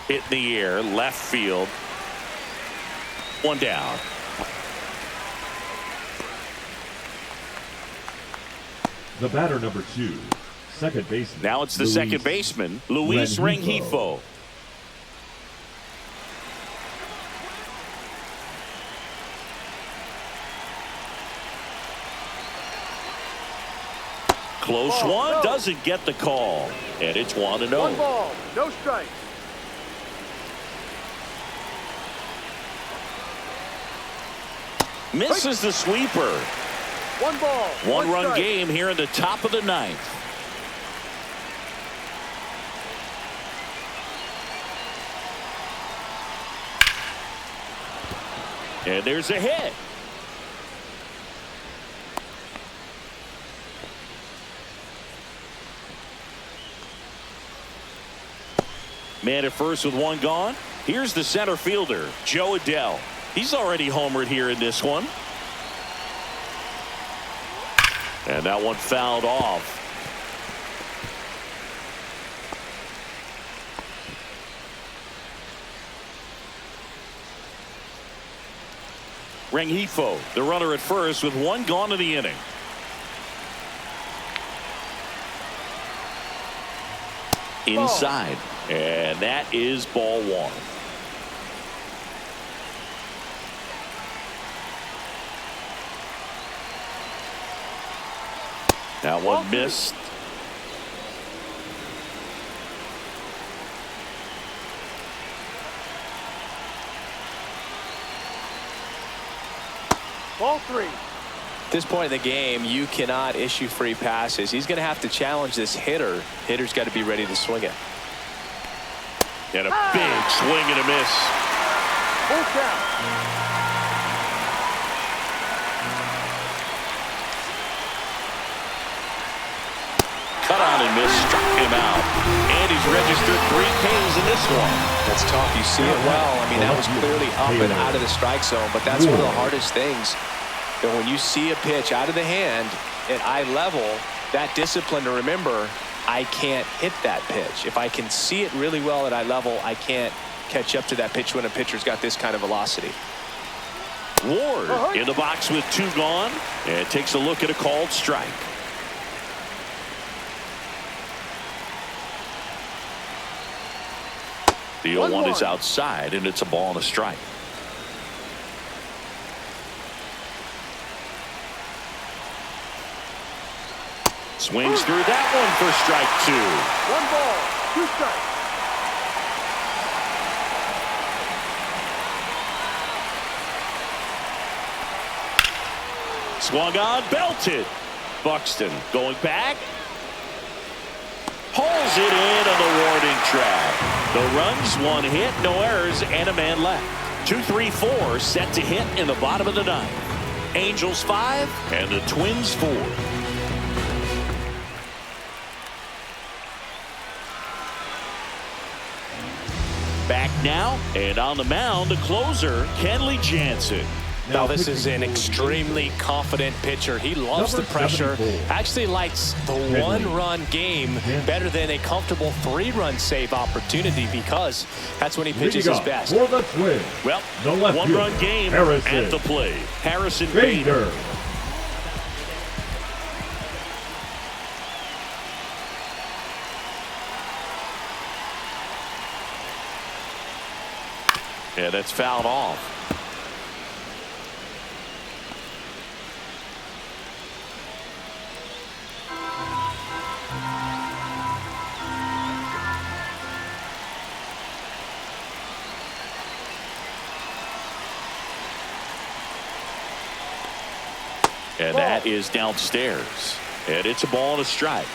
Hit in the air, left field. One down. The batter, number 2, second baseman. Now it's the Luis second baseman, Luis Rengifo. Close Ball, one, no. doesn't get the call. And it's 1-0. 1 ball, no strikes. Misses the sweeper. 1 ball, One-run strike. game here in the top of the ninth. And there's a hit. Man at first with 1 gone. Here's the center fielder, Joe Adell. He's already homered here in this one. And that one fouled off. Rengifo, the runner at first with 1 gone in the inning. Inside. And that is ball 1. That one missed. Ball 3. At this point in the game, you cannot issue free passes. He's going to have to challenge this hitter. Hitter's got to be ready to swing it. And a big swing and a miss. Full count. Cut on and miss, struck him out. And he's registered 3 Ks in this one. That's tough. You see it well. I mean, that was clearly up and out of the strike zone, but that's one of the hardest things. And when you see a pitch out of the hand at eye level, that discipline to remember, I can't hit that pitch. If I can see it really well at eye level, I can't catch up to that pitch when a pitcher's got this kind of velocity. Ward in the box with 2 gone and takes a look at a called strike. The 0-1 is outside, and it's a ball and a strike. Swings through that one for strike 2. 1 ball, 2 strikes. Swung on, belted. Buxton going back. Holds it in on the warning track. The runs, 1 hit, no errors, and a man left. 2-3-4 set to hit in the bottom of the ninth. Angels 5 and the Twins 4. Back now, and on the mound, the closer, Kenley Jansen. Now this is an extremely confident pitcher. He loves the pressure. Actually likes the 1-run game better than a comfortable 3-run save opportunity because that's when he pitches his best. For the Twins. Well, the left 1-run game Harrison at the plate. Harrison Bader. Yeah, that's fouled off. And that is downstairs. And it's a ball and a strike.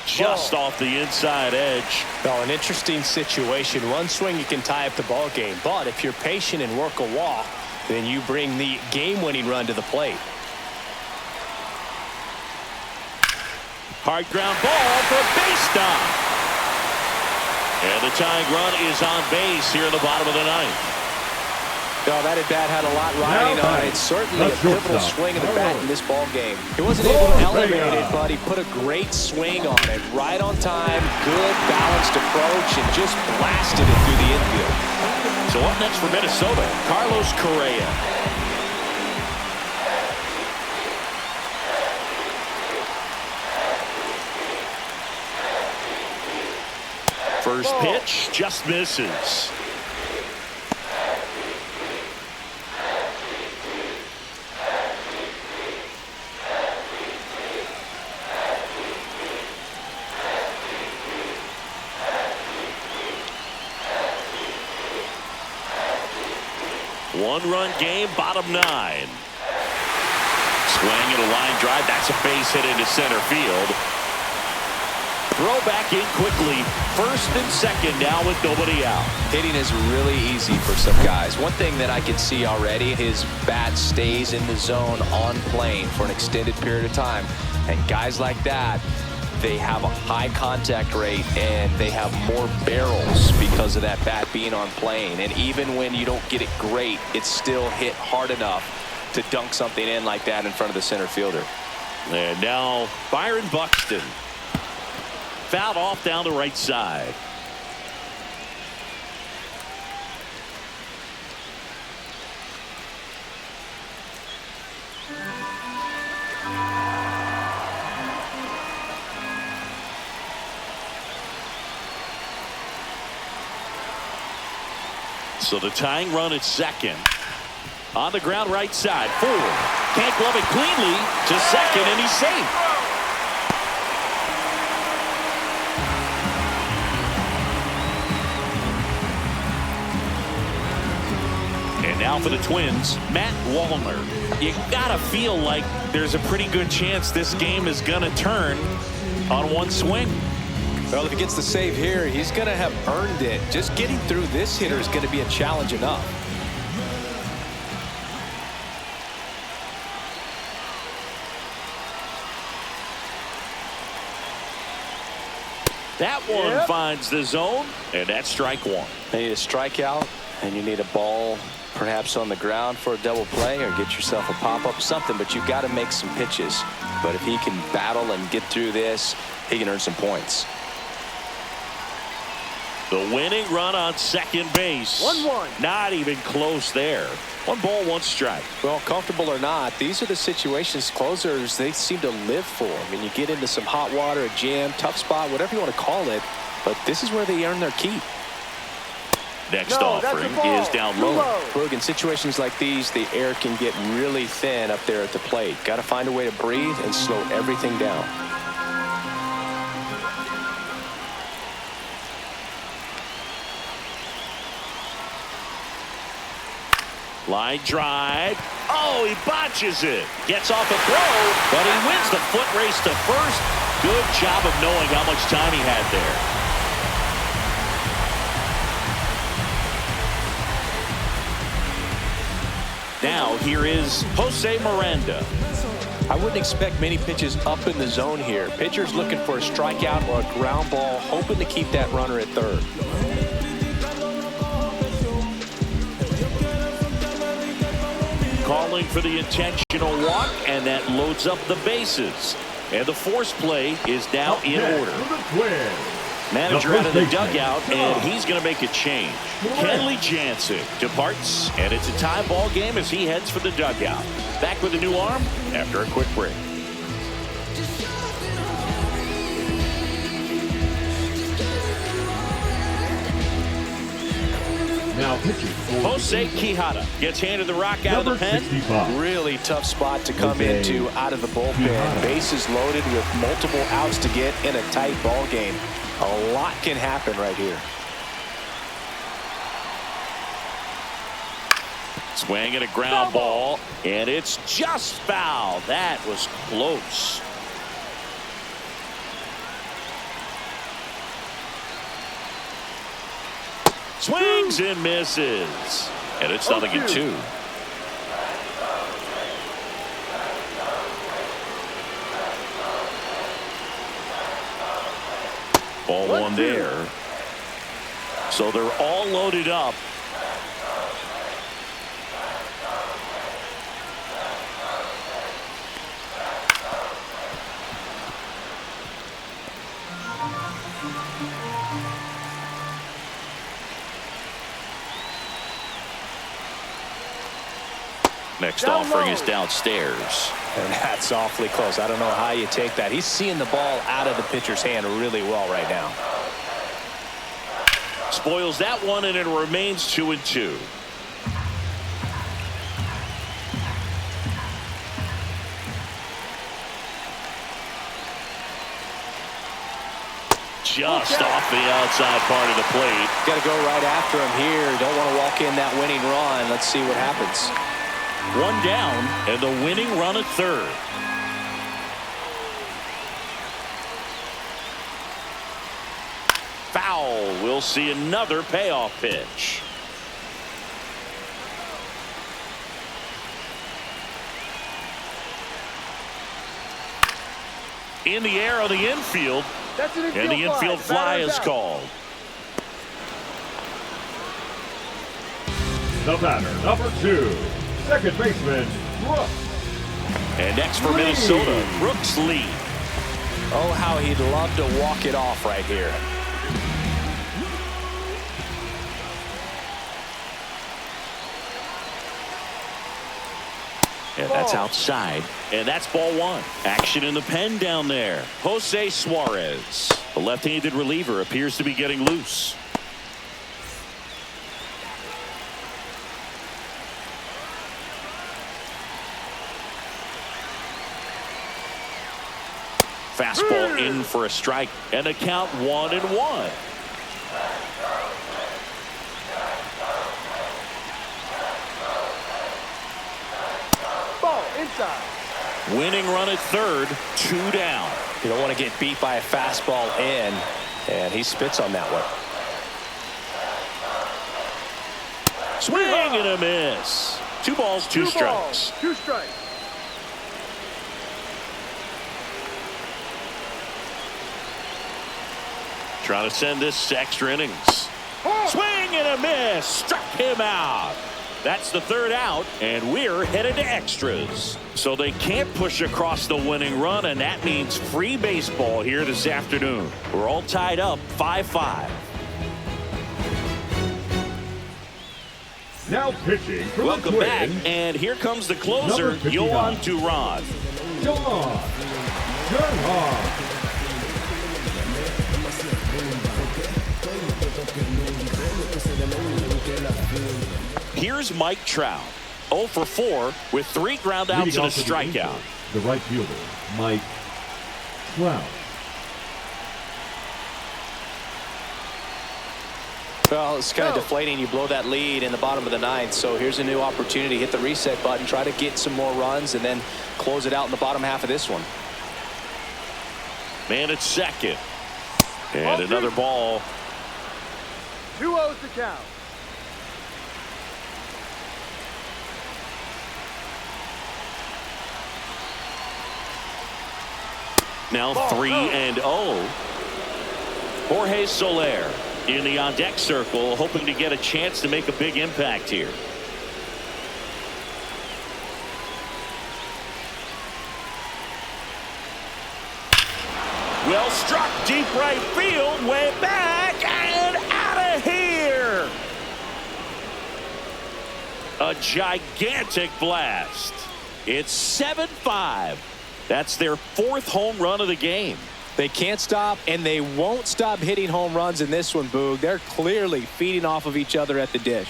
Just off the inside edge. Well, an interesting situation. 1 swing, you can tie up the ball game. But if you're patient and work a walk, then you bring the game-winning run to the plate. Hard ground ball for a base stop. And the tying run is on base here in the bottom of the ninth. No, that at-bat had a lot riding on it. Certainly a pivotal swing of the bat in this ball game. He wasn't able to elevate it, but he put a great swing on it. Right on time, good balanced approach, and just blasted it through the infield. So up next for Minnesota, Carlos Correa. First pitch just misses. One-run game, bottom 9. Swing and a line drive. That's a base hit into center field. Throw back in quickly. First and second now with nobody out. Hitting is really easy for some guys. One thing that I can see already, his bat stays in the zone on plane for an extended period of time. And guys like that, they have a high contact rate and they have more barrels because of that bat being on plane. And even when you don't get it great, it's still hit hard enough to dunk something in like that in front of the center fielder. And now Byron Buxton. Fouled off down the right side. So the tying run at second. On the ground right side. Forward. Can't glove it cleanly to second, and he's safe. And now for the Twins, Matt Wallner. You gotta feel like there's a pretty good chance this game is gonna turn on one swing. Well, if he gets the save here, he's going to have earned it. Just getting through this hitter is going to be a challenge enough. That one finds the zone, and that's strike one. You need a strikeout, and you need a ball perhaps on the ground for a double play or get yourself a pop-up, something, but you've got to make some pitches. But if he can battle and get through this, he can earn some points. The winning run on second base. 1-1. Not even close there. 1 ball, 1 strike. Well, comfortable or not, these are the situations closers they seem to live for. I mean, you get into some hot water, a jam, tough spot, whatever you want to call it, but this is where they earn their keep. Next offering is down low. Look, in situations like these, the air can get really thin up there at the plate. Got to find a way to breathe and slow everything down. Line drive. Oh, he botches it. Gets off a throw, but he wins the foot race to first. Good job of knowing how much time he had there. Now here is Jose Miranda. I wouldn't expect many pitches up in the zone here. Pitcher's looking for a strikeout or a ground ball, hoping to keep that runner at third. Calling for the intentional walk, and that loads up the bases. And the force play is now in order. Manager out of the dugout, and he's going to make a change. Kenley Jansen departs, and it's a tie ball game as he heads for the dugout. Back with a new arm after a quick break. Now pitching. Jose Quijada gets handed the rock out of the pen. 65. Really tough spot to come into out of the bullpen. Bases loaded with multiple outs to get in a tight ball game. A lot can happen right here. Swing and a ground ball, and it's just foul. That was close. Swings and misses, and it's 0-2. Ball 1 there. So they're all loaded up. Next offering is downstairs. And that's awfully close. I don't know how you take that. He's seeing the ball out of the pitcher's hand really well right now. spoils that one, and it remains 2-2. Just off the outside part of the plate. Got to go right after him here. Don't want to walk in that winning run. Let's see what happens. One down, and the winning run at third. Foul. We'll see another payoff pitch. In the air on the infield. That's an And the infield fly is called. The batter, number 2, second baseman, Brooks. And next for Minnesota, Brooks Lee. Oh, how he'd love to walk it off right here. And that's outside. And that's ball one. Action in the pen down there. Jose Suarez. The left-handed reliever appears to be getting loose. Fastball in for a strike. And the count 1-1. Inside. Winning run at third, 2 down. You don't want to get beat by a fastball in, and he spits on that one. Swing and a miss. 2 balls, 2 strikes. 2 strikes. Trying to send this to extra innings. Swing and a miss. Struck him out. That's the 3rd out, and we're headed to extras. So they can't push across the winning run, and that means free baseball here this afternoon. We're all tied up 5-5. Now pitching for Welcome the back, Twins, and here comes the closer, Number 59. Yohan Duran. Yohan Duran. Here's Mike Trout, 0 for 4 with 3 ground outs Leading and a off for strikeout. The right fielder, Mike Trout. Well, it's kind of deflating. You blow that lead in the bottom of the 9th. So here's a new opportunity. Hit the reset button, try to get some more runs, and then close it out in the bottom half of this one. Man at second. And another ball. 2-0's the count. Now 3-0. Jorge Soler in the on-deck circle, hoping to get a chance to make a big impact here. Well struck, deep right field, way back and out of here. A gigantic blast. It's 7-5. That's their 4th home run of the game. They can't stop, and they won't stop hitting home runs in this one, Boog. They're clearly feeding off of each other at the dish.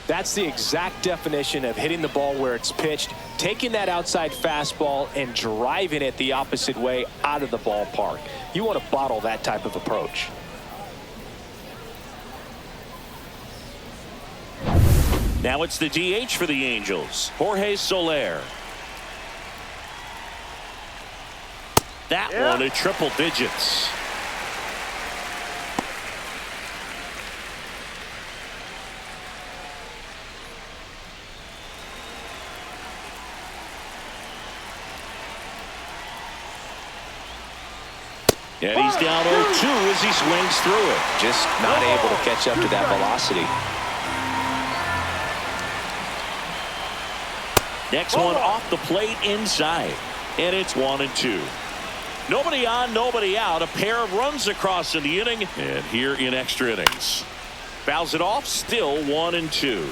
That's the exact definition of hitting the ball where it's pitched, taking that outside fastball and driving it the opposite way out of the ballpark. You want to bottle that type of approach. Now it's the DH for the Angels, Jorge Soler. That one at triple digits. And he's down 0-2 as he swings through it. Just not able to catch up to that velocity. Next one off the plate inside. And it's 1-2. Nobody on, nobody out. A pair of runs across in the inning, and here in extra innings. Fouls it off, still 1-2.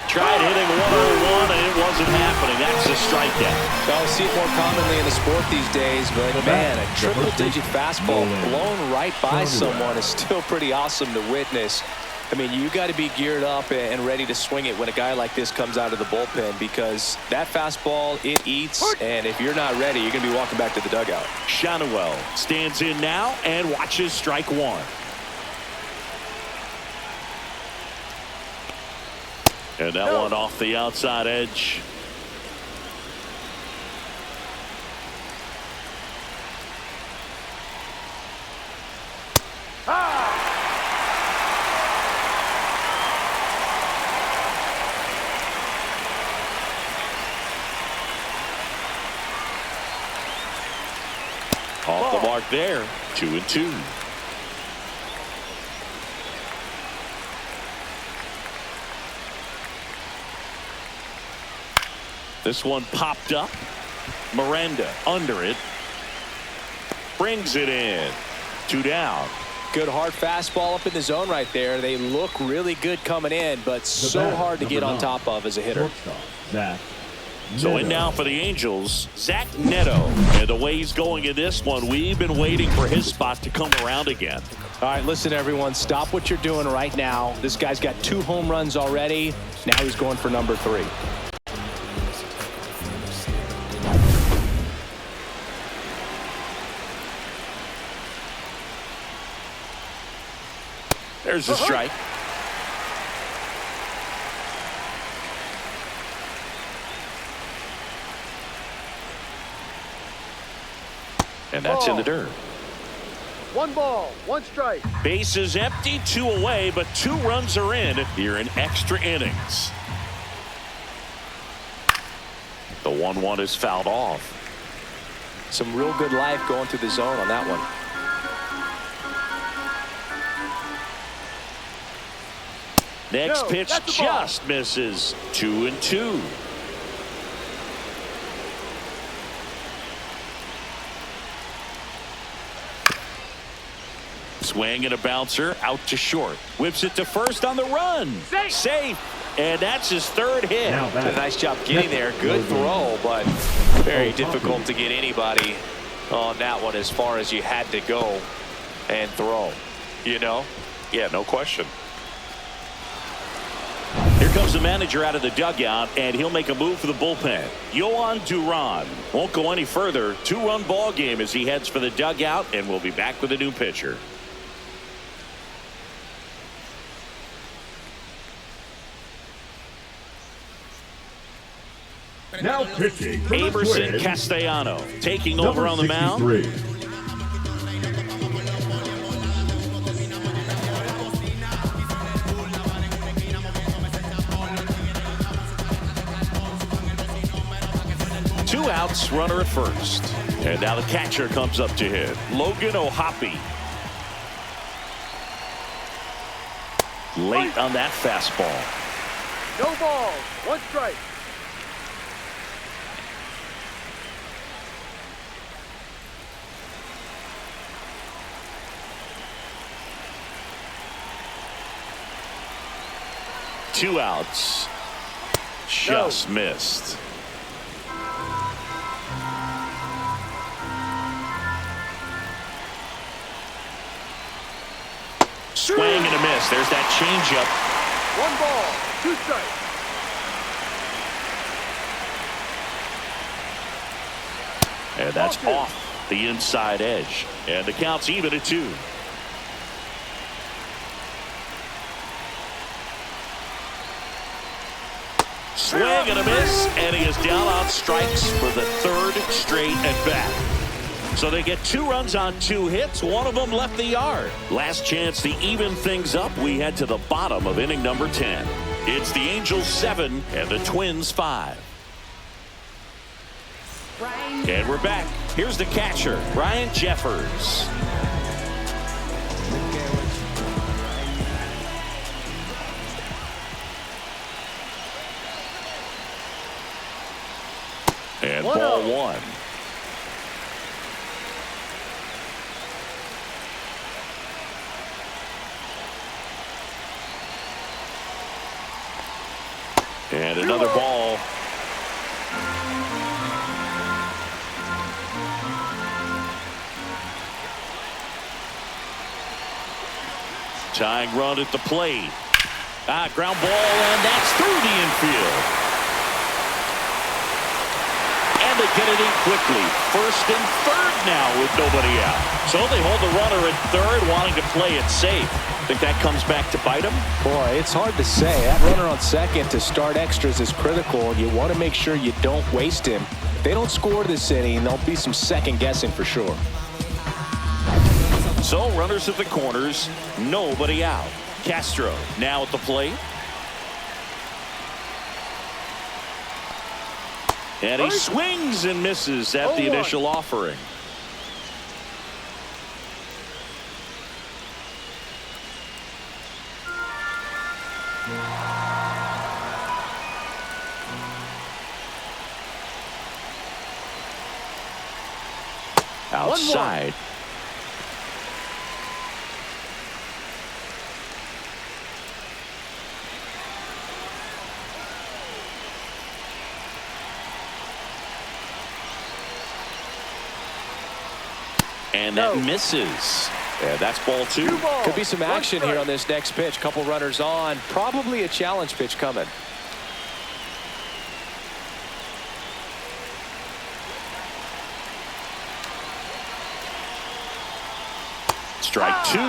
Tried hitting 101, and it wasn't happening. That's a strikeout. Well, I see it more commonly in the sport these days, but man, a triple-digit fastball blown right by someone is still pretty awesome to witness. I mean, you got to be geared up and ready to swing it when a guy like this comes out of the bullpen, because that fastball, it eats, and if you're not ready, you're going to be walking back to the dugout. Shanuel stands in now and watches strike one. And that one off the outside edge. Off the mark there. 2-2. This one popped up. Miranda under it. Brings it in. 2 down. Good hard fastball up in the zone right there. They look really good coming in, but so hard to get on top of as a hitter. So in now for the Angels, Zach Neto. And the way he's going in this one, we've been waiting for his spot to come around again. All right, listen, everyone, stop what you're doing right now. This guy's got 2 home runs already. Now he's going for number 3. There's the strike. And that's in the dirt. 1 ball, 1 strike. Base is empty, 2 away, but 2 runs are in here in extra innings. The 1-1 is fouled off. Some real good life going through the zone on that one. Next pitch just misses. 2-2. Swing and a bouncer out to short. Whips it to first on the run. Safe. And that's his 3rd hit. A nice job getting there. Good throw, but very difficult to get anybody on that one as far as you had to go and throw. You know? Yeah, no question. Here comes the manager out of the dugout, and he'll make a move for the bullpen. Yohan Duran won't go any further. 2-run ball game as he heads for the dugout, and we'll be back with a new pitcher. Now pitching for the Amerson Twins, Castellano taking over on the mound. 63. Two outs, runner at first. And now the catcher comes up to hit. Logan O'Hoppe. Late on that fastball. No balls, 1 strike. Two outs. Just missed. Swing and a miss. There's that changeup. 1 ball, 2 strikes. And that's off the inside edge. And the count's even at 2. Swing and a miss, and he is down on strikes for the 3rd straight at bat. So they get 2 runs on 2 hits. 1 of them left the yard. Last chance to even things up. We head to the bottom of inning number 10. It's the Angels 7 and the Twins 5. And we're back. Here's the catcher, Ryan Jeffers. and 1-0. ball one. And another ball. Tying run at the plate. Ground ball, and that's through the infield. And they get it in quickly. First and third now with nobody out. So they hold the runner at third, wanting to play it safe. Think that comes back to bite them? Boy, it's hard to say. That runner on second to start extras is critical, and you want to make sure you don't waste him. If they don't score this inning, there'll be some second guessing for sure. So runners at the corners, nobody out. Castro now at the plate. And he swings and misses at the initial offering. Outside. And that misses. Yeah, that's ball two. Could be some action here on this next pitch. Couple runners on. Probably a challenge pitch coming. Strike two.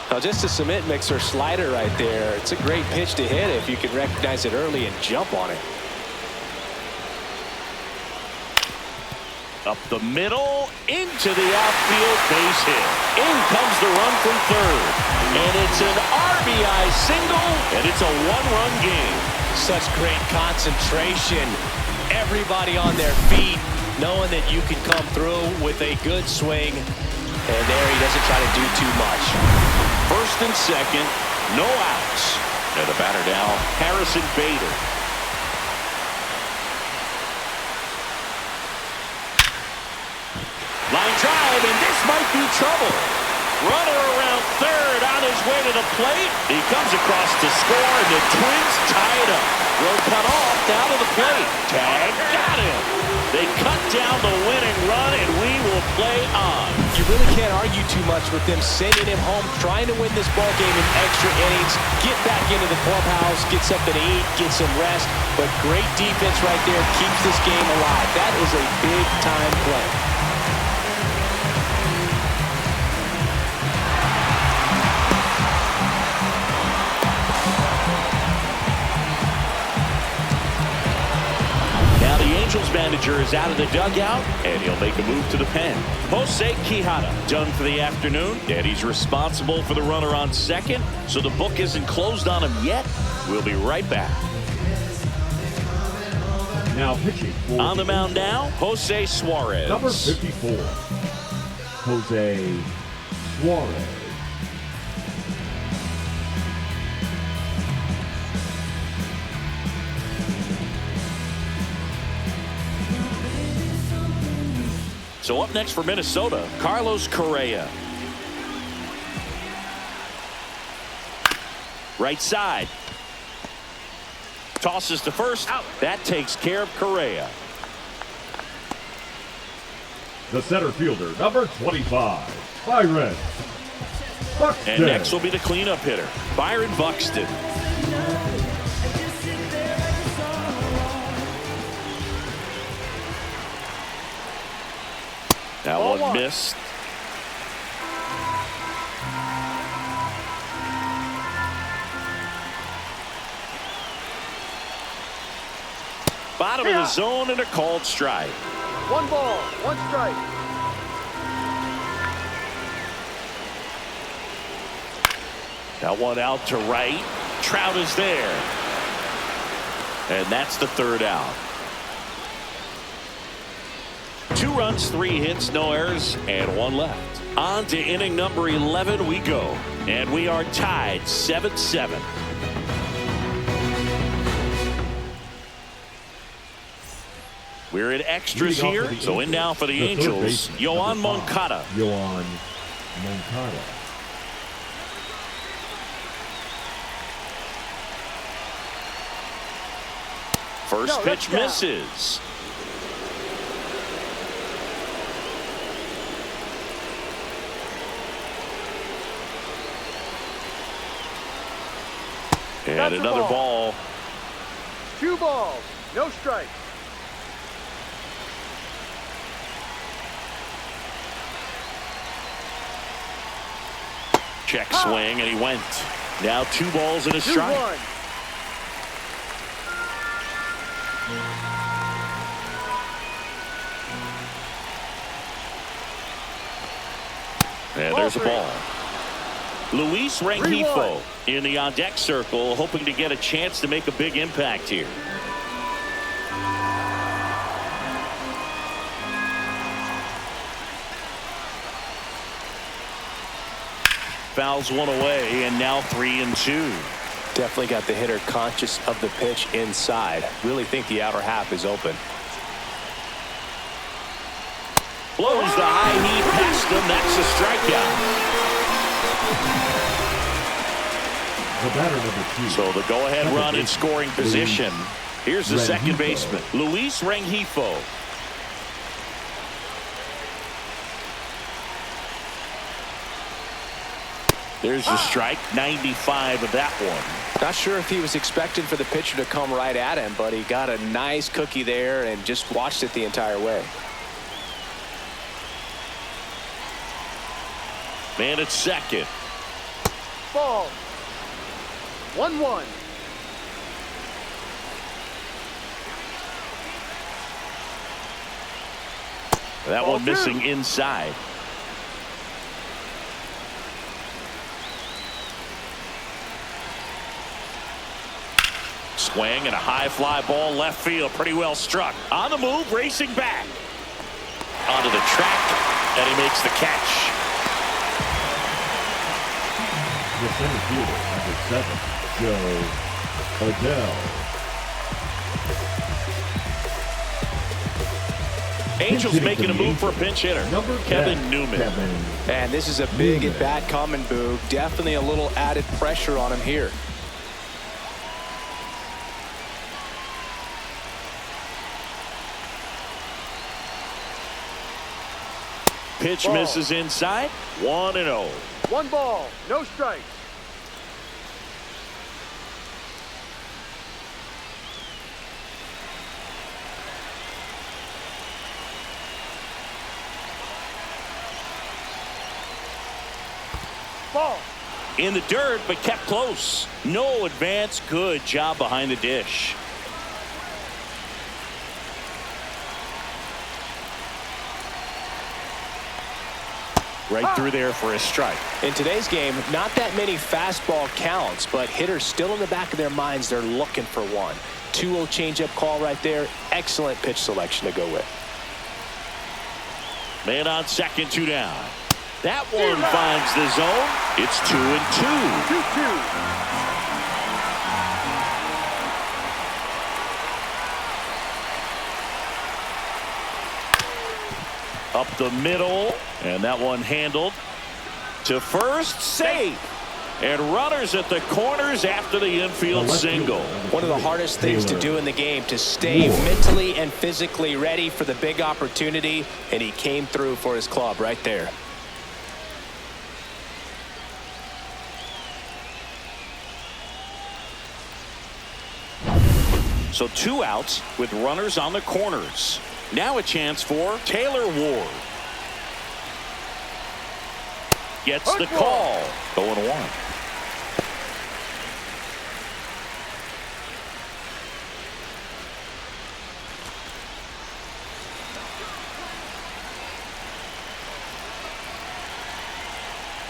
Now just a cement mixer slider right there. It's a great pitch to hit if you can recognize it early and jump on it. Up the middle, into the outfield, base hit. In comes the run from third. And it's an RBI single, and it's a one-run game. Such great concentration. Everybody on their feet, knowing that you can come through with a good swing. And there he doesn't try to do too much. First and second, no outs. And the batter now, Harrison Bader. Line drive, and this might be trouble. Runner around third on his way to the plate. He comes across to score, and the Twins tie it up. Row cut off, down to the plate. Tag, got him. They cut down the winning run, and we will play on. You really can't argue too much with them sending him home, trying to win this ball game in extra innings, get back into the clubhouse, get something to eat, get some rest. But great defense right there keeps this game alive. That is a big-time play. Angels manager is out of the dugout, and he'll make a move to the pen. Jose Quijada done for the afternoon, and he's responsible for the runner on second, so the book isn't closed on him yet. We'll be right back. Now pitching for on the mound now, Jose Suarez. Number 54, Jose Suarez. So up next for Minnesota, Carlos Correa. Right side. Tosses to first. Out. That takes care of Correa. The center fielder, number 25, Byron Buxton. And next will be the cleanup hitter, Byron Buxton. That one missed. Bottom of the zone and a called strike. 1 ball, 1 strike. That one out to right. Trout is there. And that's the third out. 2 runs, 3 hits, no errors, and 1 left. On to inning number 11 we go. And we are tied 7-7. We're in extras Leading off here. for So in now for the third Angels, baseman, Yoan number 5, Moncada. Yoan Moncada. First No, pitch that's down. misses. And That's a another ball. 2 balls, no strikes. Check swing, and he went. Now 2 balls and a 2-1. strike. And there's a ball. Luis Rengifo in the on-deck circle, hoping to get a chance to make a big impact here. Fouls one away, and now 3-2. Definitely got the hitter conscious of the pitch inside. Really think the outer half is open. Blows the high heat past him. That's a strikeout. The batter, number 2. So the go-ahead run in scoring position. Here's the second Rengifo. baseman, Luis Rengifo. There's the strike, 95 of that one. Not sure if he was expecting for the pitcher to come right at him, but he got a nice cookie there and just watched it the entire way. Man at second. Ball. 1-1. That Ball one 2. missing inside. Swing and a high fly ball left field. Pretty well struck. On the move, racing back. Onto the track, and he makes the catch. The center fielder, number 7, Joe Adele. Angels making a move for a pinch hitter. Number Kevin 10, Newman. Kevin. And this is a big Newman. at-bat coming, Boog. Definitely a little added pressure on him here. Pitch Ball. misses inside. 1-0. 1 ball, no strikes. Ball. In the dirt, but kept close. No advance. Good job behind the dish. Right through there for a strike. In today's game, not that many fastball counts, but hitters still in the back of their minds, they're looking for one. 2-0 changeup call right there. Excellent pitch selection to go with. Man on second, 2 down. That one finds the zone. It's 2-2. 2-2. Up the middle, and that one handled to first, safe. And runners at the corners after the infield single. One of the hardest things to do in the game, to stay mentally and physically ready for the big opportunity, and he came through for his club right there. So 2 outs with runners on the corners. Now a chance for Taylor Ward. Gets the call. 0-1.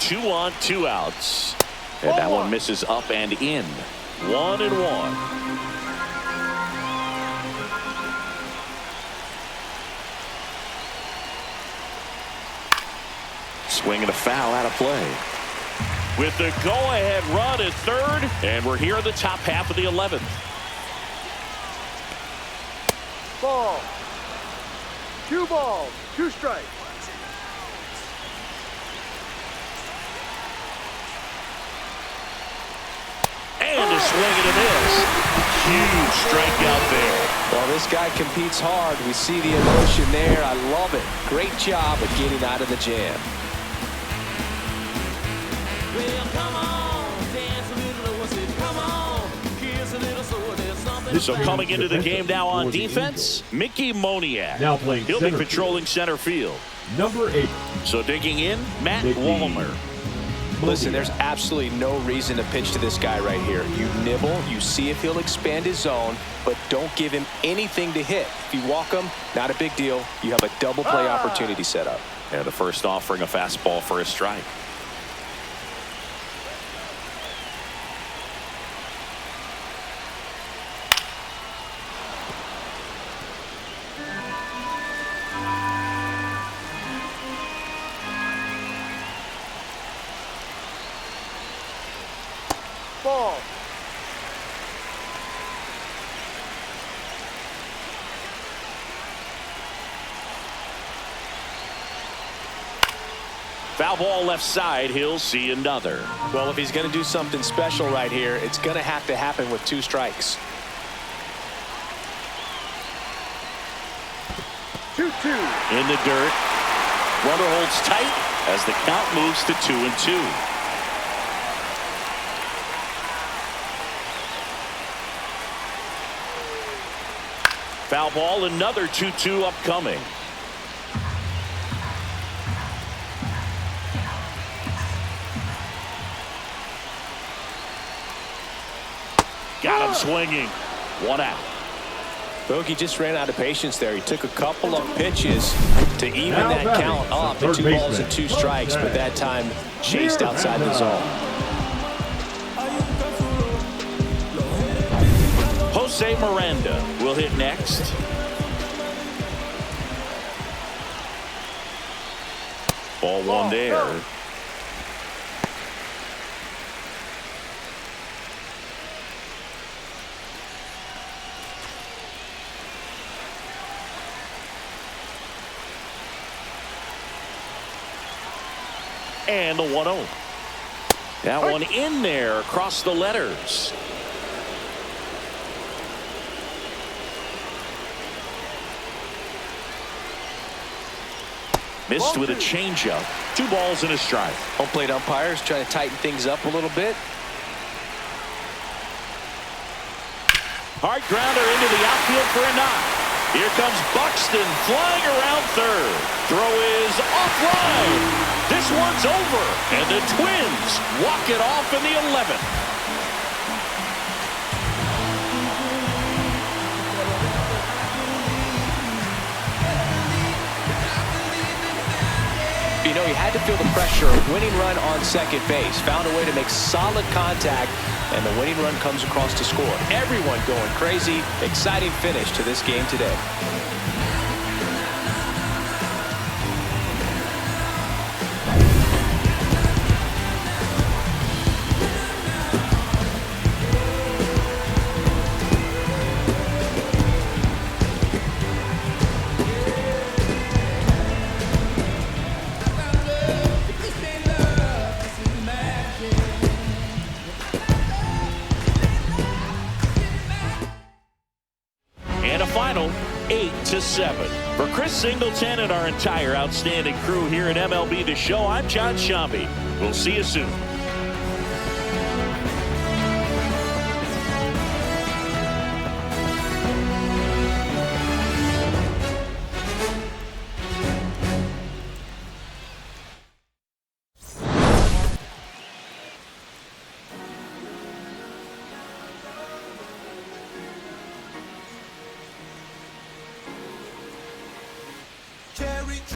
Two on, 2 outs. And that one misses up and in. 1-1. Swing and a foul out of play. With the go-ahead run at third, and we're here in the top half of the 11th. Ball. 2 balls, 2 strikes. And a swing and a miss. Huge strikeout there. Well, this guy competes hard. We see the emotion there. I love it. Great job of getting out of the jam. So coming into the game now on defense, Mickey Moniak. Now playing He'll be center patrolling center field. Number 8. So digging in, Matt Mickey Walmer. Listen, there's absolutely no reason to pitch to this guy right here. You nibble, you see if he'll expand his zone, but don't give him anything to hit. If you walk him, not a big deal. You have a double play opportunity set up. Yeah, the first offering a fastball for a strike. Ball. Foul ball left side. He'll see another. Well, if he's going to do something special right here, it's going to have to happen with 2 strikes. 2-2. In the dirt. Runner holds tight as the count moves to 2-2. Foul ball, another 2-2 upcoming. Got him swinging. 1 out. Bogey just ran out of patience there. He took a couple of pitches to even Now that batting, count up to third 2 balls baseman, and 2 strikes, but that time chased outside the zone. Jose Miranda will hit next. Ball 1 there. And the 1-0. That one in there across the letters. Missed with a changeup. 2 balls and a strike. Home plate umpires trying to tighten things up a little bit. Hard grounder into the outfield for a knock. Here comes Buxton flying around third. Throw is offline. This one's over. And the Twins walk it off in the 11th. You know, he had to feel the pressure. Winning run on second base. Found a way to make solid contact, and the winning run comes across to score. Everyone going crazy. Exciting finish to this game today. Final 8-7. For Chris Singleton and our entire outstanding crew here at MLB The Show, I'm John Shambi. We'll see you soon.